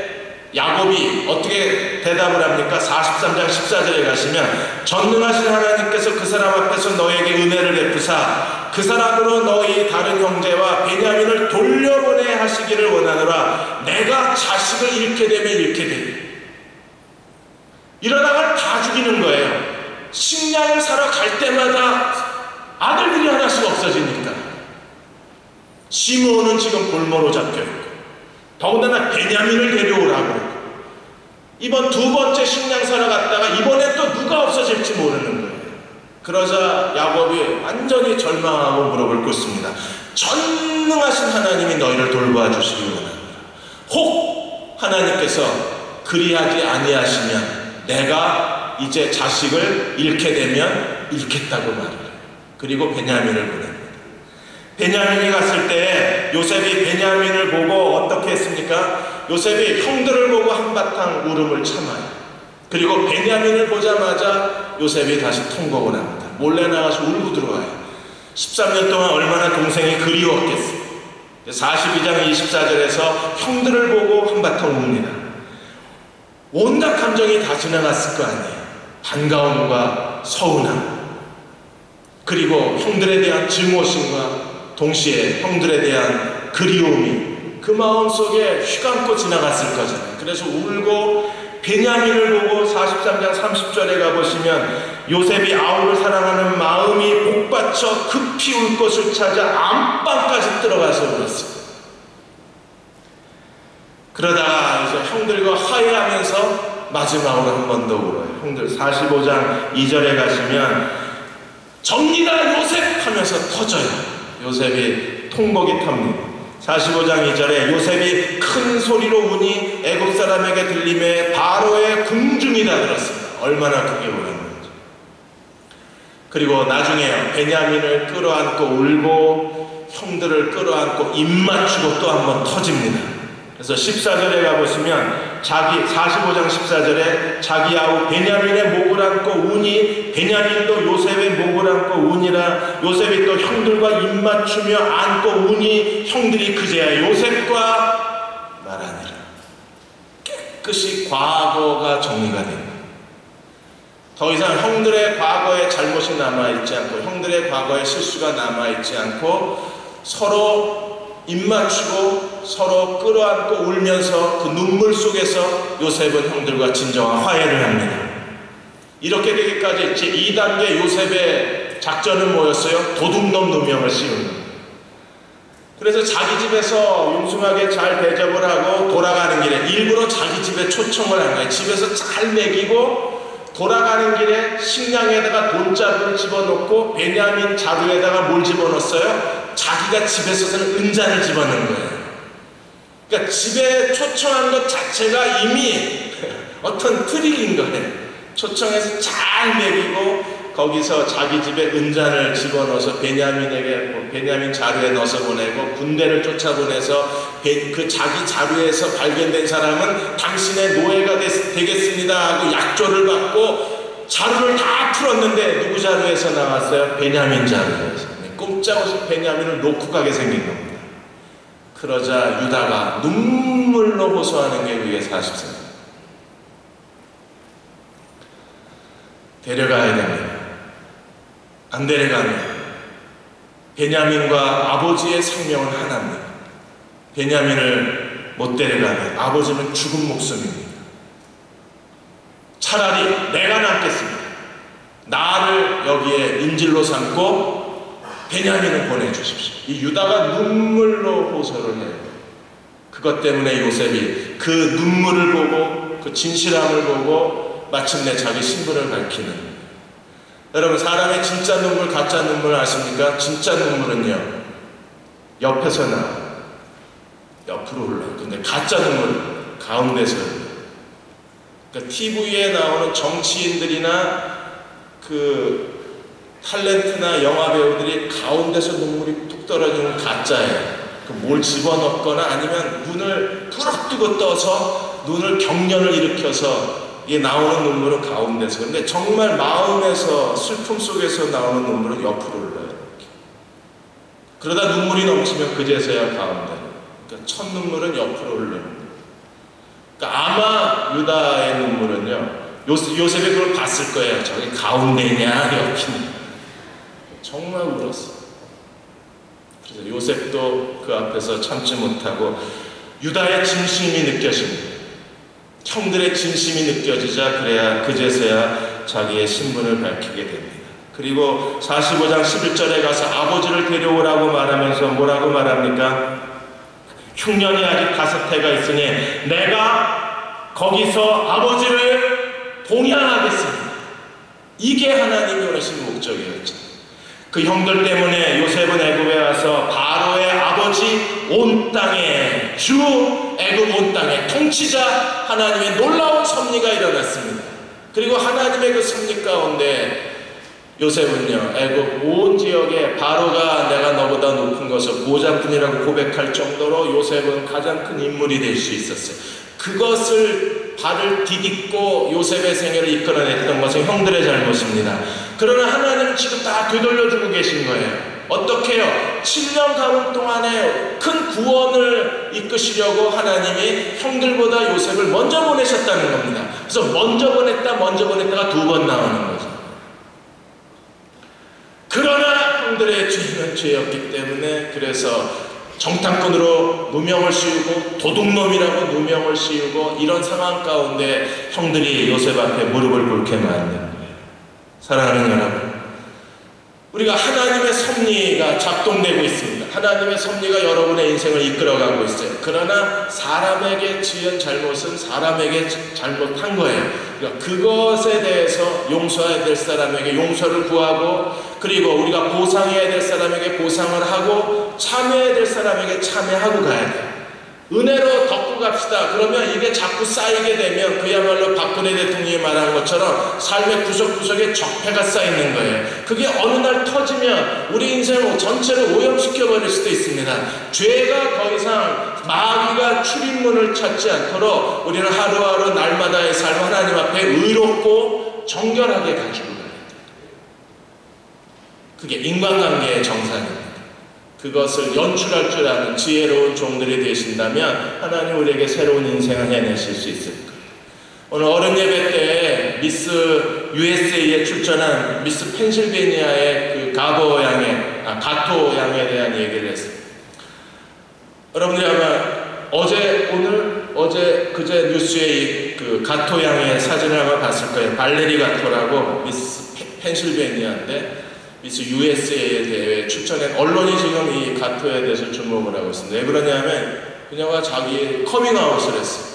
야곱이 어떻게 대답을 합니까? 43장 14절에 가시면 전능하신 하나님께서 그 사람 앞에서 너에게 은혜를 베푸사 그 사람으로 너희 다른 형제와 베냐민을 돌려보내 하시기를 원하노라. 내가 자식을 잃게 되면 잃게 되리. 이러다가 다 죽이는 거예요. 식량을 사러 갈 때마다 아들들이 하나씩 없어지니까. 시므온은 지금 볼모로 잡혀있고, 더군다나 베냐민을 데려오라고. 이번 두 번째 식량 사러 갔다가 이번에 또 누가 없어질지 모르는 거예요. 그러자 야곱이 완전히 절망하고 무릎을 꿇습니다. 전능하신 하나님이 너희를 돌보아 주시기 원합니다. 혹 하나님께서 그리하지 아니하시면 내가 이제 자식을 잃게 되면 잃겠다고 말을 해요. 그리고 베냐민을 보냅니다. 베냐민이 갔을 때 요셉이 베냐민을 보고 어떻게 했습니까? 요셉이 형들을 보고 한바탕 울음을 참아요. 그리고 베냐민을 보자마자 요셉이 다시 통곡을 합니다. 몰래 나가서 울고 들어와요. 13년 동안 얼마나 동생이 그리웠겠어요. 42장 24절에서 형들을 보고 한바탕 웁니다. 온갖 감정이 다 지나갔을 거 아니에요. 반가움과 서운함, 그리고 형들에 대한 증오심과 동시에 형들에 대한 그리움이 그 마음속에 휘감고 지나갔을 거잖아요. 그래서 울고 베냐민을 보고 43장 30절에 가보시면 요셉이 아우를 사랑하는 마음이 복받쳐 급히 울 것을 찾아 안방까지 들어가서 울었어요. 그러다가 이제 형들과 화해하면서 마지막으로 한 번 더 울어요. 형들 45장 2절에 가시면 접니다 요셉 하면서 터져요. 요셉이 통곡이 탑니다. 45장 2절에 요셉이 큰 소리로 우니 애굽 사람에게 들림에 바로의 궁중이다 들었습니다. 얼마나 크게 울었는지. 그리고 나중에 베냐민을 끌어안고 울고 형들을 끌어안고 입 맞추고 또 한 번 터집니다. 그래서 14절에 가보시면 45장 14절에 자기 아우 베냐민의 목을 안고 우니 베냐민도 요셉의 목을 안고 우니라. 요셉이 또 형들과 입 맞추며 안고 우니 형들이 그제야 요셉과 말하니라. 깨끗이 과거가 정리가 됩니다. 더 이상 형들의 과거에 잘못이 남아있지 않고 형들의 과거에 실수가 남아있지 않고 서로 입 맞추고 서로 끌어안고 울면서 그 눈물 속에서 요셉은 형들과 진정한 화해를 합니다. 이렇게 되기까지 제2단계 요셉의 작전은 뭐였어요? 도둑놈 누명을 씌우는 거예요. 그래서 자기 집에서 융숭하게 잘 대접을 하고 돌아가는 길에 일부러 자기 집에 초청을 한 거예요. 집에서 잘 먹이고 돌아가는 길에 식량에다가 돈자루를 집어넣고 베냐민 자루에다가 뭘 집어넣었어요? 자기가 집에서는 은잔을 집어넣은 거예요. 그러니까 집에 초청한 것 자체가 이미 어떤 트릭인 거예요. 초청해서 잘 먹이고 거기서 자기 집에 은잔을 집어넣어서 베냐민에게 베냐민 자루에 넣어서 보내고 군대를 쫓아보내서 그 자기 자루에서 발견된 사람은 당신의 노예가 되겠습니다 하고 약조를 받고 자루를 다 풀었는데 누구 자루에서 나왔어요? 베냐민 자루에서. 꼼짝없이 베냐민을 놓고 가게 생긴 겁니다. 그러자 유다가 눈물로 호소하는 게 그게 40세. 데려가야 됩니다. 안 데려가면 베냐민과 아버지의 생명은 하나입니다. 베냐민을 못 데려가면 아버지는 죽은 목숨입니다. 차라리 내가 남겠습니다. 나를 여기에 인질로 삼고 베냐민을 보내주십시오. 이 유다가 눈물로 호소를 해요. 그것 때문에 요셉이 그 눈물을 보고 그 진실함을 보고 마침내 자기 신분을 밝히는. 여러분, 사람의 진짜 눈물 가짜 눈물 아십니까? 진짜 눈물은요 옆에서 나와요. 옆으로 흘러요. 근데 가짜 눈물은 가운데서 흘러요. 그러니까 TV에 나오는 정치인들이나 그 탤런트나 영화배우들이 가운데서 눈물이 뚝 떨어지는 가짜예요. 뭘 집어넣거나 아니면 눈을 부릅뜨고 떠서 눈을 경련을 일으켜서 이게 나오는 눈물은 가운데서. 근데 정말 마음에서 슬픔 속에서 나오는 눈물은 옆으로 흘러요. 그러다 눈물이 넘치면 그제서야 가운데. 그러니까 첫 눈물은 옆으로 흘러요. 그러니까 아마 유다의 눈물은요, 요셉이 그걸 봤을 거예요. 저기 가운데냐 옆이냐. 정말 울었어요. 그래서 요셉도 그 앞에서 참지 못하고 유다의 진심이 느껴집니다. 형들의 진심이 느껴지자 그래야 그제서야 자기의 신분을 밝히게 됩니다. 그리고 45장 11절에 가서 아버지를 데려오라고 말하면서 뭐라고 말합니까? 흉년이 아직 5해가 있으니 내가 거기서 아버지를 봉양하겠습니다. 이게 하나님이 원하신 목적이었죠. 그 형들 때문에 요셉은 애굽에 와서 바로의 아버지 온 땅에 주 애굽 온 땅에 통치자 하나님의 놀라운 섭리가 일어났습니다. 그리고 하나님의 그 섭리 가운데 요셉은요, 애굽 온 지역에 바로가 내가 너보다 높은 것을 보좌꾼이라고 고백할 정도로 요셉은 가장 큰 인물이 될 수 있었어요. 그것을 발을 디딛고 요셉의 생애를 이끌어냈던 것은 형들의 잘못입니다. 그러나 하나님은 지금 다 되돌려주고 계신 거예요. 어떻게 해요? 7년 가문 동안에 큰 구원을 이끄시려고 하나님이 형들보다 요셉을 먼저 보내셨다는 겁니다. 그래서 먼저 보냈다가 2번 나오는 거죠. 그러나 형들의 죄는 죄였기 때문에 그래서 정탐꾼으로 누명을 씌우고 도둑놈이라고 누명을 씌우고 이런 상황 가운데 형들이 요셉 앞에 무릎을 꿇게 만든 거예요. 사랑하는 여러분, 우리가 하나님의 섭리가 작동되고 있습니다. 하나님의 섭리가 여러분의 인생을 이끌어가고 있어요. 그러나 사람에게 지은 잘못은 사람에게 잘못한 거예요. 그러니까 그것에 대해서 용서해야 될 사람에게 용서를 구하고, 그리고 우리가 보상해야 될 사람에게 보상을 하고, 참여해야 될 사람에게 참여하고 가야 돼요. 은혜로 덮고 갑시다. 그러면 이게 자꾸 쌓이게 되면 그야말로 박근혜 대통령이 말한 것처럼 삶의 구석구석에 적폐가 쌓이는 거예요. 그게 어느 날 터지면 우리 인생을 전체를 오염시켜버릴 수도 있습니다. 죄가 더 이상 마귀가 출입문을 찾지 않도록 우리는 하루하루 날마다의 삶 하나님 앞에 의롭고 정결하게 가지고 가야 돼요. 그게 인간관계의 정상입니다. 그것을 연출할 줄 아는 지혜로운 종들이 되신다면 하나님 우리에게 새로운 인생을 해내실 수 있을 거예요. 오늘 어른 예배 때 미스 USA에 출전한 미스 펜실베니아의 그 가토 양에 대한 얘기를 했어요. 여러분들이 아마 그제 뉴스에 그 가토 양의 사진을 아마 봤을 거예요. 발레리 가토라고 미스 펜실베니아인데 미스 USA에 대해 출전한 언론이 지금 이 가토에 대해서 주목을 하고 있습니다. 왜 그러냐면 그녀가 자기 커밍아웃을 했어요.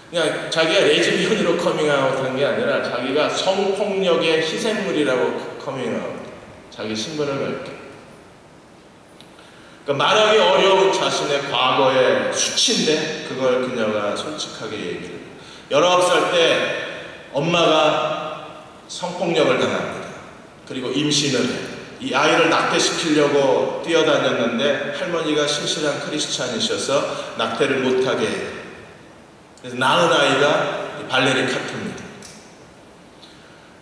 그냥 자기가 레즈비언으로 커밍아웃 한 게 아니라 자기가 성폭력의 희생물이라고 커밍아웃, 자기 신분을 밝혀. 그러니까 말하기 어려운 자신의 과거의 수치인데 그걸 그녀가 솔직하게 얘기를 해요. 19살 때 엄마가 성폭력을 당합니다. 그리고 임신을 해요. 이 아이를 낙태시키려고 뛰어다녔는데 할머니가 신실한 크리스찬이셔서 낙태를 못하게 해요. 그래서 낳은 아이가 발레리 카토입니다.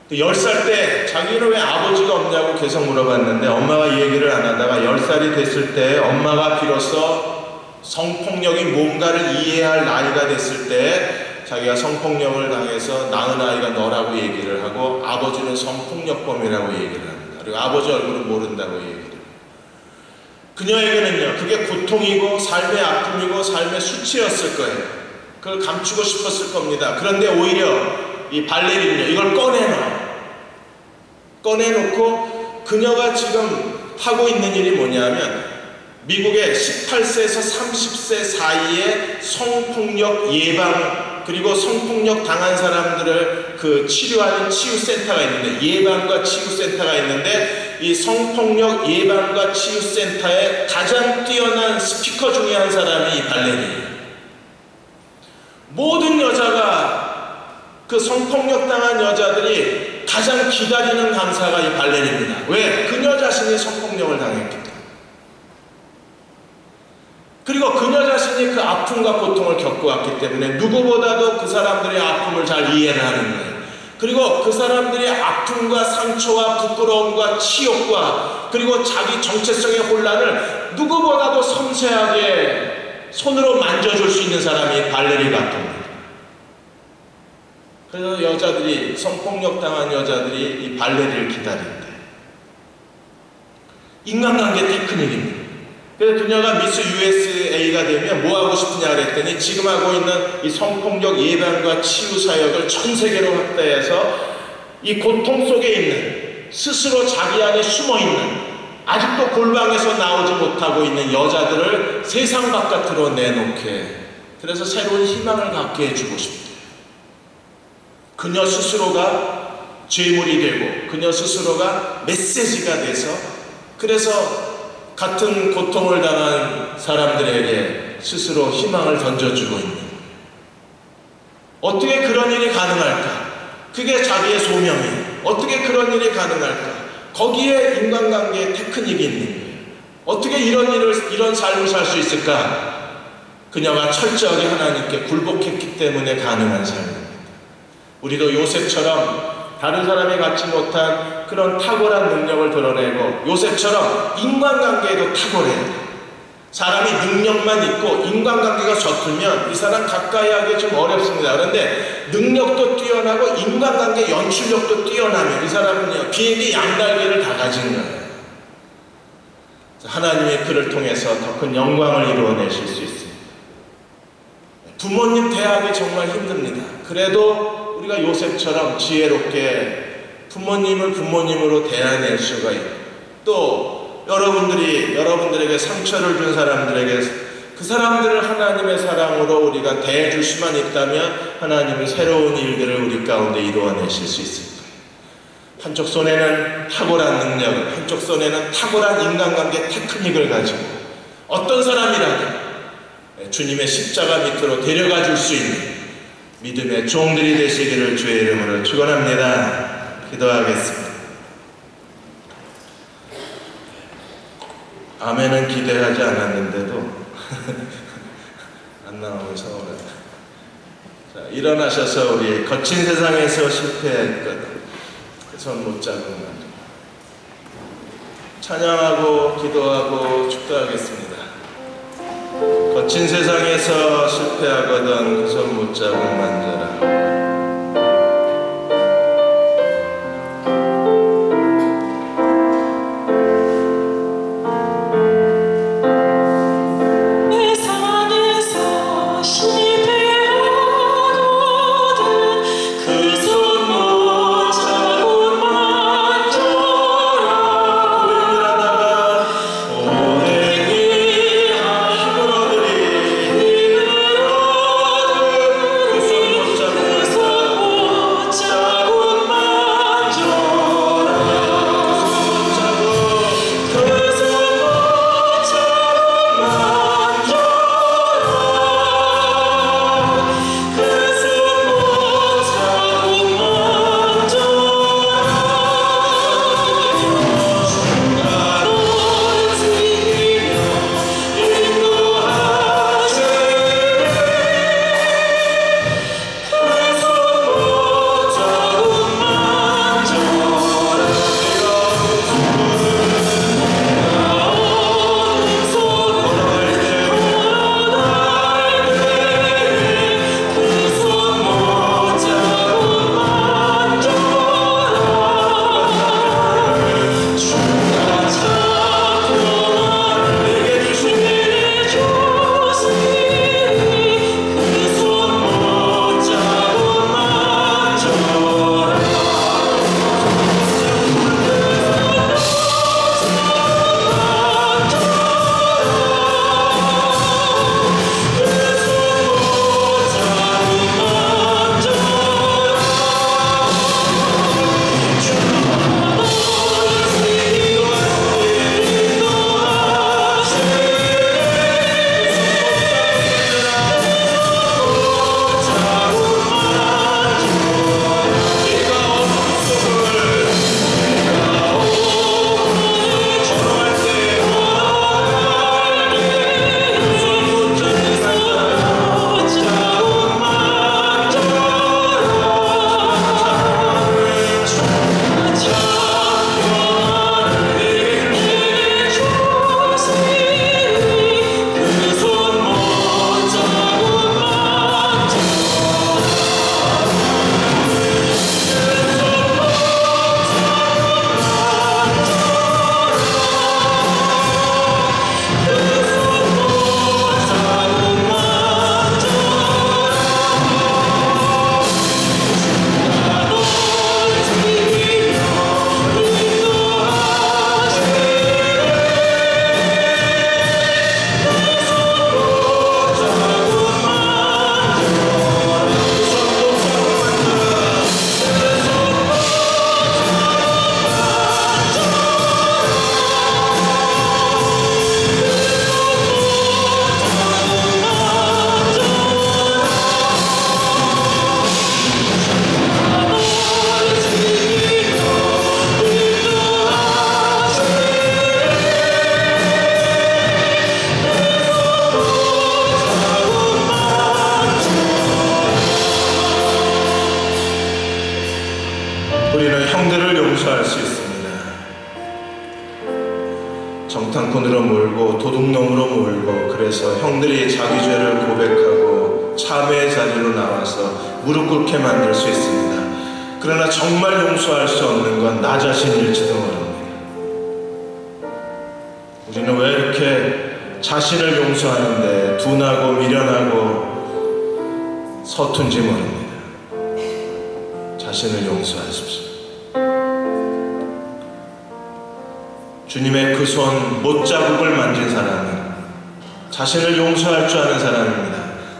10살 때 자기는 왜 아버지가 없냐고 계속 물어봤는데 엄마가 이 얘기를 안 하다가 10살이 됐을 때 엄마가 비로소 성폭력이 뭔가를 이해할 나이가 됐을 때 자기가 성폭력을 당해서 낳은 아이가 너라고 얘기를 하고 아버지는 성폭력범이라고 얘기를 합니다. 그리고 아버지 얼굴을 모른다고 얘기를 해요. 그녀에게는요, 그게 고통이고 삶의 아픔이고 삶의 수치였을 거예요. 그걸 감추고 싶었을 겁니다. 그런데 오히려 이 발레리는요, 이걸 꺼내놓고 그녀가 지금 하고 있는 일이 뭐냐면 미국의 18세에서 30세 사이에 성폭력 예방 그리고 성폭력 당한 사람들을 그 치료하는 치유센터가 있는데, 예방과 치유센터가 있는데 이 성폭력 예방과 치유센터의 가장 뛰어난 스피커 중에 한 사람이 이 발레리예요. 모든 여자가 그 성폭력 당한 여자들이 가장 기다리는 강사가 이 발레리입니다. 왜? 그녀 자신이 성폭력을 당했기 때문에. 그리고 그녀 자신이 그 아픔과 고통을 겪어왔기 때문에 누구보다도 그 사람들의 아픔을 잘 이해를 하는 거예요. 그리고 그 사람들의 아픔과 상처와 부끄러움과 치욕과 그리고 자기 정체성의 혼란을 누구보다도 섬세하게 손으로 만져줄 수 있는 사람이 발레리 가토입니다. 그래서 여자들이, 성폭력 당한 여자들이 이 발레리를 기다린대. 인간관계 테크닉입니다. 그래서 그녀가 미스 USA가 되면 뭐 하고 싶으냐 그랬더니 지금 하고 있는 이 성폭력 예방과 치유 사역을 전 세계로 확대해서 이 고통 속에 있는, 스스로 자기 안에 숨어 있는, 아직도 골방에서 나오지 못하고 있는 여자들을 세상 바깥으로 내놓게, 그래서 새로운 희망을 갖게 해주고 싶대요. 그녀 스스로가 죄물이 되고 그녀 스스로가 메시지가 돼서, 그래서 같은 고통을 당한 사람들에게 스스로 희망을 던져주고 있는, 어떻게 그런 일이 가능할까? 그게 자기의 소명이에요. 어떻게 그런 일이 가능할까? 거기에 인간관계의 테크닉이 있는 거예요. 어떻게 이런 삶을 살 수 있을까? 그녀가 철저하게 하나님께 굴복했기 때문에 가능한 삶입니다. 우리도 요셉처럼 다른 사람이 갖지 못한 그런 탁월한 능력을 드러내고, 요셉처럼 인간관계에도 탁월해야 돼요. 사람이 능력만 있고 인간관계가 서툴면 이 사람 가까이 하기 좀 어렵습니다. 그런데 능력도 뛰어나고 인간관계 연출력도 뛰어나면 이 사람은요, 비행기 양날개를 다 가진 거예요. 하나님의 그를 통해서 더 큰 영광을 이루어내실 수 있습니다. 부모님 대하기 정말 힘듭니다. 그래도 우리가 요셉처럼 지혜롭게 부모님을 부모님으로 대해낼 수가 있고, 또 여러분들에게 상처를 준 사람들에게 그 사람들을 하나님의 사랑으로 우리가 대해줄 수만 있다면 하나님은 새로운 일들을 우리 가운데 이루어내실 수 있을 거예요. 한쪽 손에는 탁월한 능력을, 한쪽 손에는 탁월한 인간관계 테크닉을 가지고 어떤 사람이라도 주님의 십자가 밑으로 데려가 줄 수 있는 믿음의 종들이 되시기를 주의 이름으로 축원합니다. 기도하겠습니다. 아멘은 기대하지 않았는데도 안 나오면 서운하다. 자, 일어나셔서 우리 거친 세상에서 실패했거든 그 손 못 잡으면 찬양하고 기도하고 축도하겠습니다. 거친 세상에서 실패하거든 그 손 못 잡으면 만져라.
힘을 얻으리
우리는 형들을 용서할 수 있습니다. 정탐꾼으로 몰고 도둑놈으로 몰고 그래서 형들이 자기 죄를 고백하고 참회의 자리로 나와서 무릎 꿇게 만들 수 있습니다. 그러나 정말 용서할 수 없는 건 나 자신일지도 모릅니다. 우리는 왜 이렇게 자신을 용서하는데 둔하고 미련하고 서툰지 모릅니다. 자신을 용서하십시오. 주님의 그 손 못자국을 만진 사람은 자신을 용서할 줄 아는 사람입니다.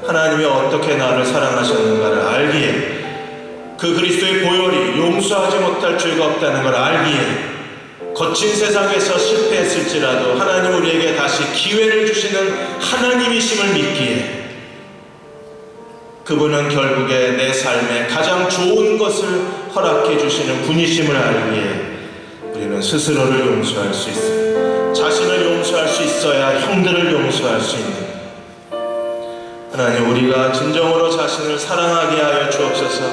하나님이 어떻게 나를 사랑하셨는가를 알기에, 그 그리스도의 보혈이 용서하지 못할 죄가 없다는 걸 알기에, 거친 세상에서 실패했을지라도 하나님 우리에게 다시 기회를 주시는 하나님이심을 믿기에, 그분은 결국에 내 삶에 가장 좋은 것을 허락해 주시는 분이심을 알기에 우리는 스스로를 용서할 수 있습니다. 자신을 용서할 수 있어야 형들을 용서할 수 있는 거예요. 하나님, 우리가 진정으로 자신을 사랑하게 하여 주옵소서.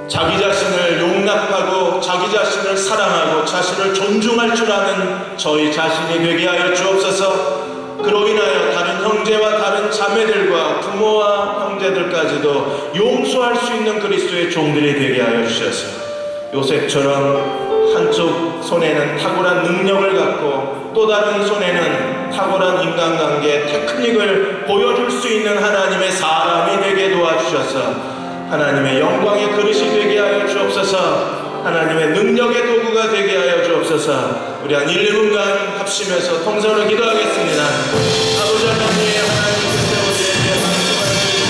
자기 자신을 용납하고 자기 자신을 사랑하고 자신을 존중할 줄 아는 저희 자신이 되게 하여 주옵소서. 그로 인하여 다른 형제와 다른 자매들과 부모와 형제들까지도 용서할 수 있는 그리스도의 종들이 되게 하여 주셔서, 요셉처럼 한쪽 손에는 탁월한 능력을 갖고 또 다른 손에는 탁월한 인간관계 테크닉을 보여줄 수 있는 하나님의 사람이 되게 도와주셔서 하나님의 영광의 그릇이 되게 하여 주옵소서. 하나님의 능력의 도구가 되게 하여 주옵소서. 우리 한 1, 2분간 합심해서 통성으로 기도하겠습니다. 아버지 하나님, 하나님께서 우리에게 말씀하시는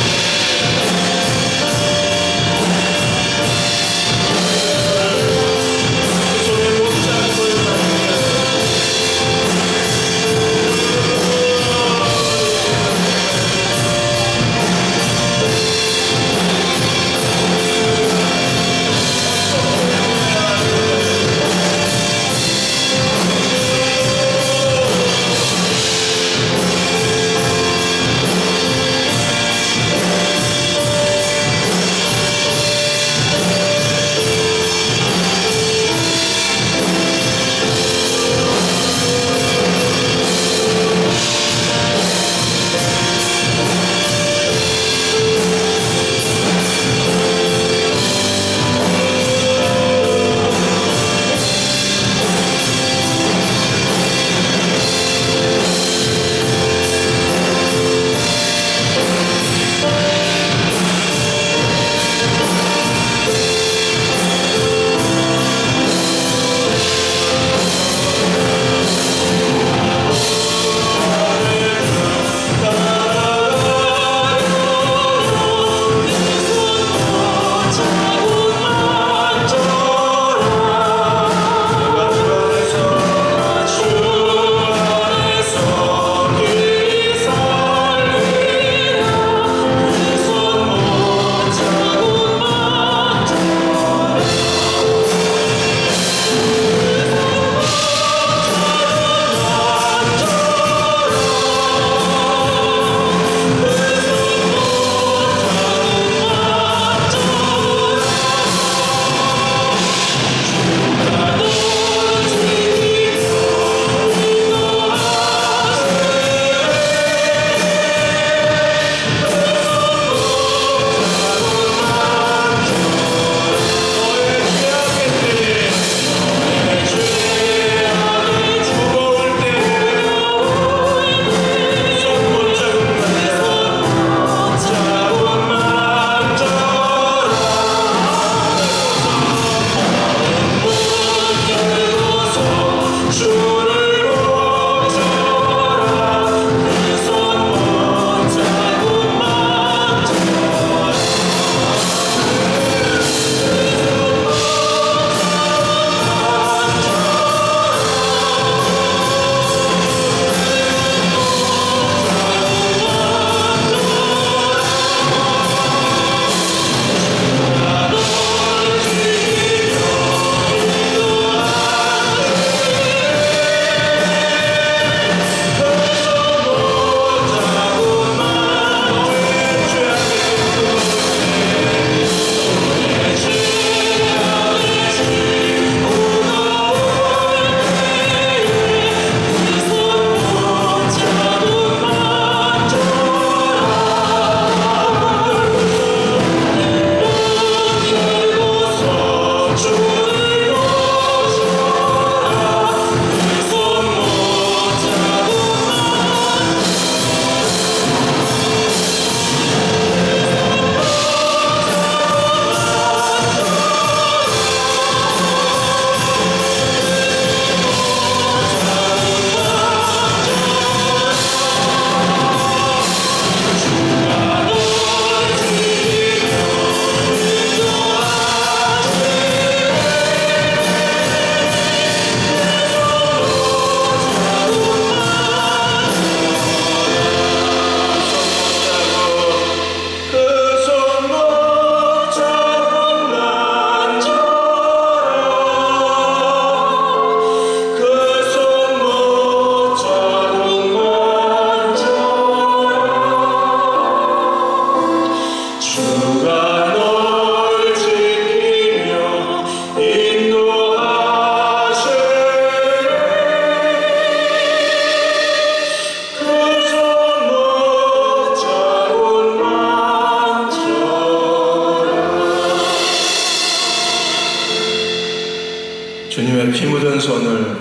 주님의 피 묻은 손을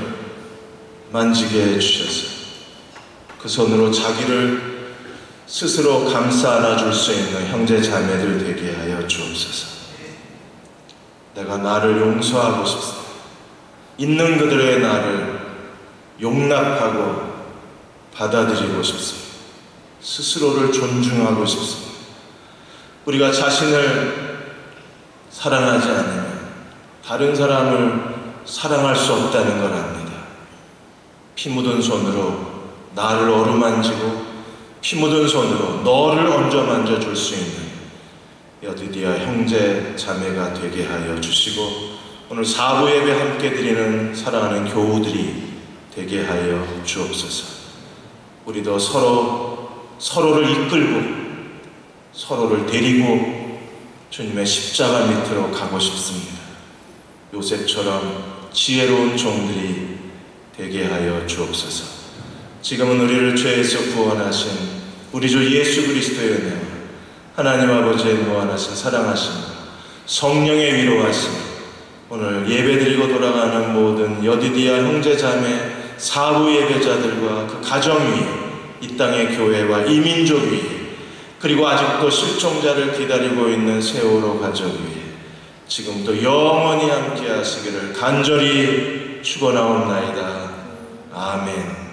만지게 해주셔서 그 손으로 자기를 스스로 감싸 안아줄 수 있는 형제 자매들 되게 하여 주옵소서. 내가 나를 용서하고 싶습니다. 있는 그들의 나를 용납하고 받아들이고 싶습니다. 스스로를 존중하고 싶습니다. 우리가 자신을 사랑하지 않으면 다른 사람을 사랑할 수 없다는 걸 압니다. 피 묻은 손으로 나를 어루만지고 피 묻은 손으로 너를 얹어 만져줄 수 있는 여디디아 형제 자매가 되게 하여 주시고 오늘 4부 예배 함께 드리는 사랑하는 교우들이 되게 하여 주옵소서. 우리도 서로를 이끌고 서로를 데리고 주님의 십자가 밑으로 가고 싶습니다. 요셉처럼 지혜로운 종들이 되게 하여 주옵소서. 지금은 우리를 죄에서 구원하신 우리 주 예수 그리스도의 은혜와 하나님 아버지의 무한하신 사랑하심과 성령의 위로하심, 오늘 예배드리고 돌아가는 모든 여디디아 형제자매 4부 예배자들과 그 가정 위에, 이 땅의 교회와 이 민족 위에, 그리고 아직도 실종자를 기다리고 있는 세월호 가족 위에 지금도 영원히 함께 하시기를 간절히 축원하옵나이다. 아멘.